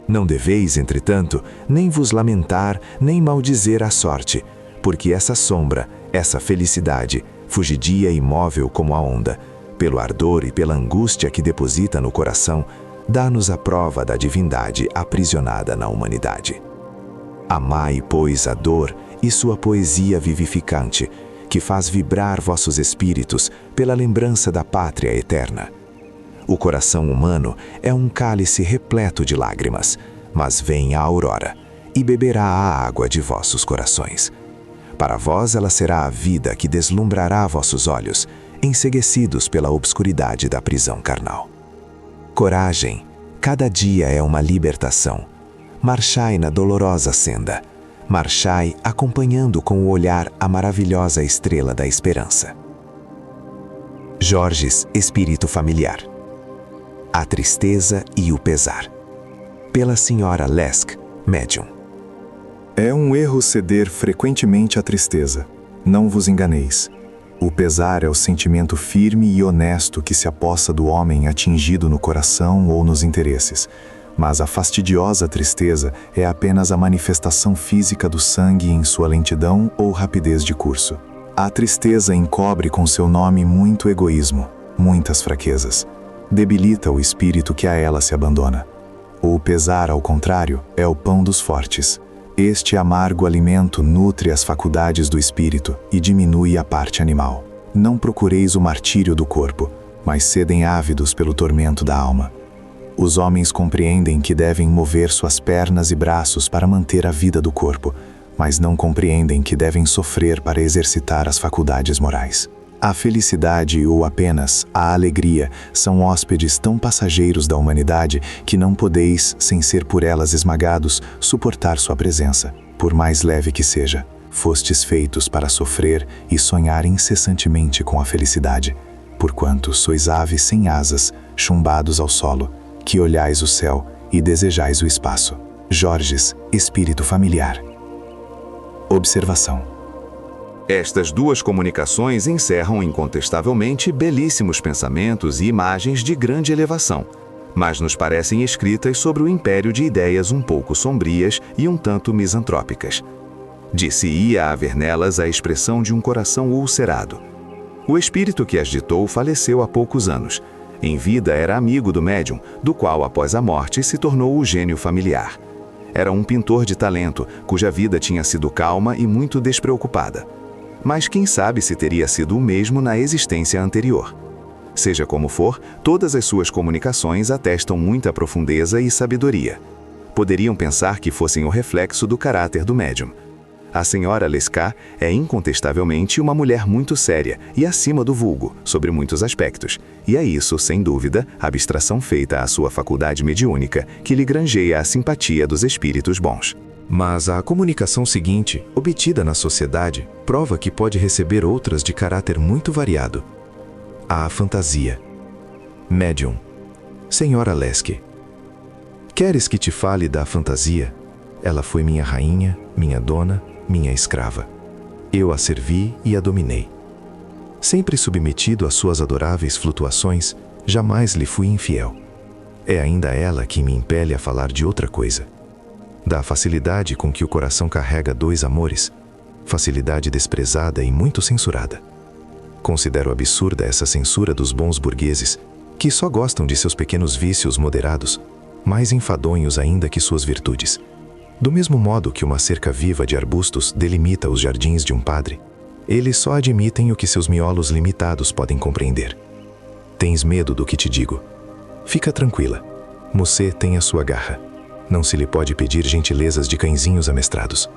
Speaker 10: Não deveis, entretanto, nem vos lamentar, nem maldizer a sorte, porque essa sombra, essa felicidade, fugidia e imóvel como a onda, pelo ardor e pela angústia que deposita no coração, dá-nos a prova da divindade aprisionada na humanidade. Amai, pois, a dor e sua poesia vivificante,
Speaker 3: que faz vibrar vossos espíritos pela lembrança da pátria eterna. O coração humano é um cálice repleto de lágrimas, mas vem a aurora, e beberá a água de vossos corações. Para vós ela será a vida que deslumbrará vossos olhos, enceguecidos pela obscuridade da prisão carnal. Coragem, cada dia é uma libertação. Marchai na dolorosa senda. Marchai acompanhando com o olhar a maravilhosa estrela da esperança. Jorges, Espírito Familiar. A tristeza e o pesar. Pela Sra. Lesk, médium.
Speaker 10: É um erro ceder frequentemente à tristeza. Não vos enganeis. O pesar é o sentimento firme e honesto que se apossa do homem atingido no coração ou nos interesses. Mas a fastidiosa tristeza é apenas a manifestação física do sangue em sua lentidão ou rapidez de curso. A tristeza encobre com seu nome muito egoísmo, muitas fraquezas. Debilita o espírito que a ela se abandona. O pesar, ao contrário, é o pão dos fortes. Este amargo alimento nutre as faculdades do espírito e diminui a parte animal. Não procureis o martírio do corpo, mas sedem ávidos pelo tormento da alma. Os homens compreendem que devem mover suas pernas e braços para manter a vida do corpo, mas não compreendem que devem sofrer para exercitar as faculdades morais. A felicidade ou apenas a alegria são hóspedes tão passageiros da humanidade que não podeis, sem ser por elas esmagados, suportar sua presença, por mais leve que seja. Fostes feitos para sofrer e sonhar incessantemente com a felicidade, porquanto sois aves sem asas, chumbados ao solo, que olhais o céu e desejais o espaço. Jorges, Espírito Familiar. Observação.
Speaker 6: Estas duas comunicações encerram incontestavelmente belíssimos pensamentos e imagens de grande elevação, mas nos parecem escritas sobre o império de ideias um pouco sombrias e um tanto misantrópicas. Dir-se-ia haver nelas a expressão de um coração ulcerado. O espírito que as ditou faleceu há poucos anos. Em vida era amigo do médium, do qual após a morte se tornou o gênio familiar. Era um pintor de talento, cuja vida tinha sido calma e muito despreocupada. Mas quem sabe se teria sido o mesmo na existência anterior. Seja como for, todas as suas comunicações atestam muita profundeza e sabedoria. Poderiam pensar que fossem o reflexo do caráter do médium. A senhora Lescaut é incontestavelmente uma mulher muito séria e acima do vulgo, sobre muitos aspectos, e é isso, sem dúvida, a abstração feita à sua faculdade mediúnica que lhe granjeia a simpatia dos espíritos bons.
Speaker 3: Mas a comunicação seguinte, obtida na sociedade, prova que pode receber outras de caráter muito variado. A fantasia. Médium. Senhora Lesk. Queres que te fale da fantasia? Ela foi minha rainha, minha dona, minha escrava. Eu a servi e a dominei. Sempre submetido às suas adoráveis flutuações, jamais lhe fui infiel. É ainda ela que me impele a falar de outra coisa. Da facilidade com que o coração carrega dois amores, facilidade desprezada e muito censurada. Considero absurda essa censura dos bons burgueses, que só gostam de seus pequenos vícios moderados, mais enfadonhos ainda que suas virtudes. Do mesmo modo que uma cerca viva de arbustos delimita os jardins de um padre, eles só admitem o que seus miolos limitados podem compreender. Tens medo do que te digo? Fica tranquila. Musset tem a sua garra. Não se lhe pode pedir gentilezas de cãezinhos amestrados.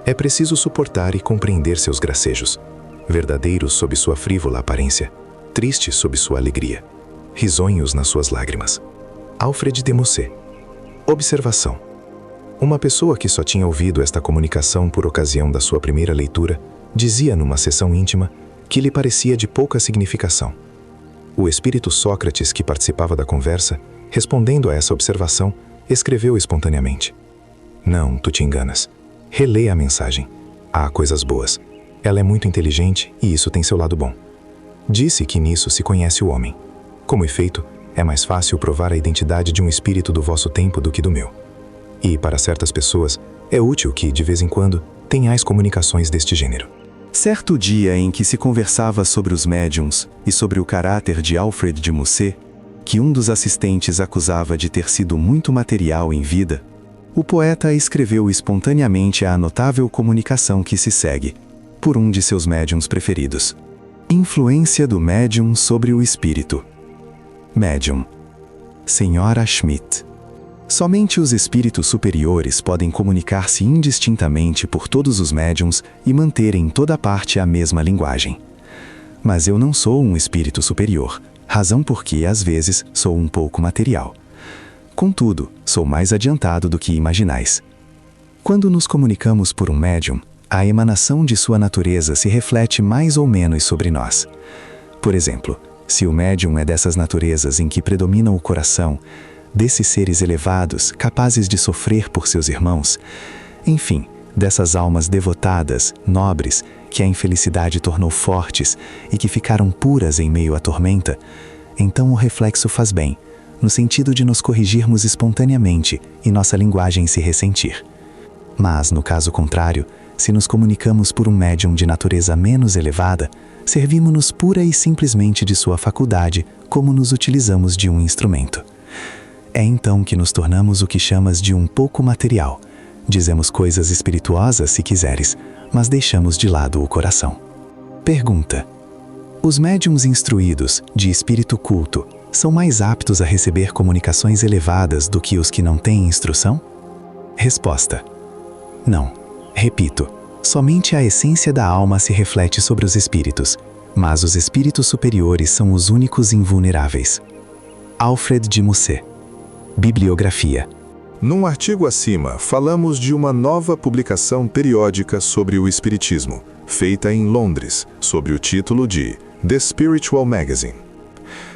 Speaker 3: É preciso suportar e compreender seus gracejos, verdadeiros sob sua frívola aparência, tristes sob sua alegria, risonhos nas suas lágrimas. Alfred de Musset. Observação. Uma pessoa que só tinha ouvido esta comunicação por ocasião da sua primeira leitura, dizia numa sessão íntima que lhe parecia de pouca significação. O espírito Sócrates, que participava da conversa, respondendo a essa observação, escreveu espontaneamente: Não, tu te enganas. Releia a mensagem. Há coisas boas. Ela é muito inteligente e isso tem seu lado bom. Disse que nisso se conhece o homem. Como efeito, é mais fácil provar a identidade de um espírito do vosso tempo do que do meu. E, para certas pessoas, é útil que, de vez em quando, tenhais comunicações deste gênero.
Speaker 11: Certo dia em que se conversava sobre os médiuns e sobre o caráter de Alfred de Musset, que um dos assistentes acusava de ter sido muito material em vida, o poeta escreveu espontaneamente a notável comunicação que se segue. por um de seus médiums preferidos. Influência do médium sobre o espírito. Médium. Senhora Schmidt. Somente os espíritos superiores podem comunicar-se indistintamente por todos os médiums e manter em toda parte a mesma linguagem. Mas eu não sou um espírito superior, razão porque, às vezes, sou um pouco material. Contudo, sou mais adiantado do que imaginais. Quando nos comunicamos por um médium, a emanação de sua natureza se reflete mais ou menos sobre nós. Por exemplo, se o médium é dessas naturezas em que predomina o coração, desses seres elevados, capazes de sofrer por seus irmãos, enfim, dessas almas devotadas, nobres, que a infelicidade tornou fortes e que ficaram puras em meio à tormenta, então o reflexo faz bem, no sentido de nos corrigirmos espontaneamente e nossa linguagem se ressentir. Mas, no caso contrário, se nos comunicamos por um médium de natureza menos elevada, servimos-nos pura e simplesmente de sua faculdade, como nos utilizamos de um instrumento. É então que nos tornamos o que chamas de um pouco material. Dizemos coisas espirituosas, se quiseres, mas deixamos de lado o coração. Pergunta: os médiums instruídos, de espírito culto, são mais aptos a receber comunicações elevadas do que os que não têm instrução? Resposta: não. Repito, somente a essência da alma se reflete sobre os espíritos, mas os espíritos superiores são os únicos invulneráveis. Alfred de Musset. Bibliografia.
Speaker 10: Num artigo acima, falamos de uma nova publicação periódica sobre o Espiritismo, feita em Londres, sob o título de The Spiritual Magazine.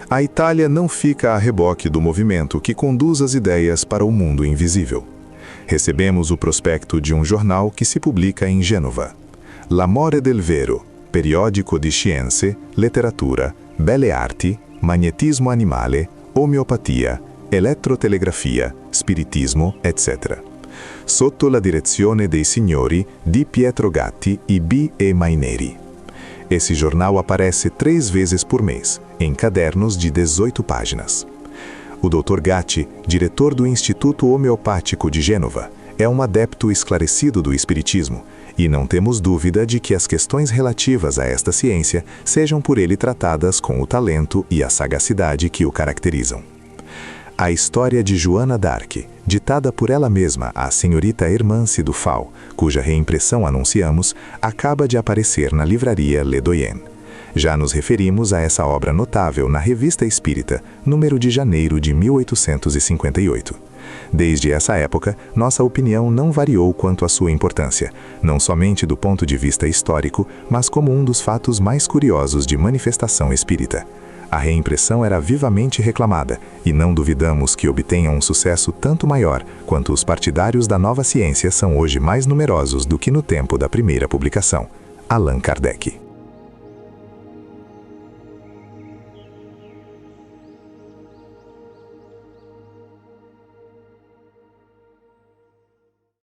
Speaker 10: A Itália não fica a reboque do movimento que conduz as ideias para o mundo invisível. Recebemos o prospecto de um jornal que se publica em Gênova. L'Amore del Vero, periódico di scienze, letteratura, belle arti, magnetismo animale, omeopatia, elettrotelegrafia, spiritismo, etc. Sotto la direzione dei signori Di Pietro Gatti e B. E. Maineri. Esse jornal aparece 3 vezes por mês, em cadernos de 18 páginas. O Dr. Gatti, diretor do Instituto Homeopático de Gênova, é um adepto esclarecido do espiritismo, e não temos dúvida de que as questões relativas a esta ciência sejam por ele tratadas com o talento e a sagacidade que o caracterizam. A história de Joana d'Arc, ditada por ela mesma à senhorita Hermance Duval, cuja reimpressão anunciamos, acaba de aparecer na livraria Le Doyen. Já nos referimos a essa obra notável na Revista Espírita, número de janeiro de 1858. Desde essa época, nossa opinião não variou quanto à sua importância, não somente do ponto de vista histórico, mas como um dos fatos mais curiosos de manifestação espírita. A reimpressão era vivamente reclamada, e não duvidamos que obtenha um sucesso tanto maior quanto os partidários da nova ciência são hoje mais numerosos do que no tempo da primeira publicação. Allan Kardec.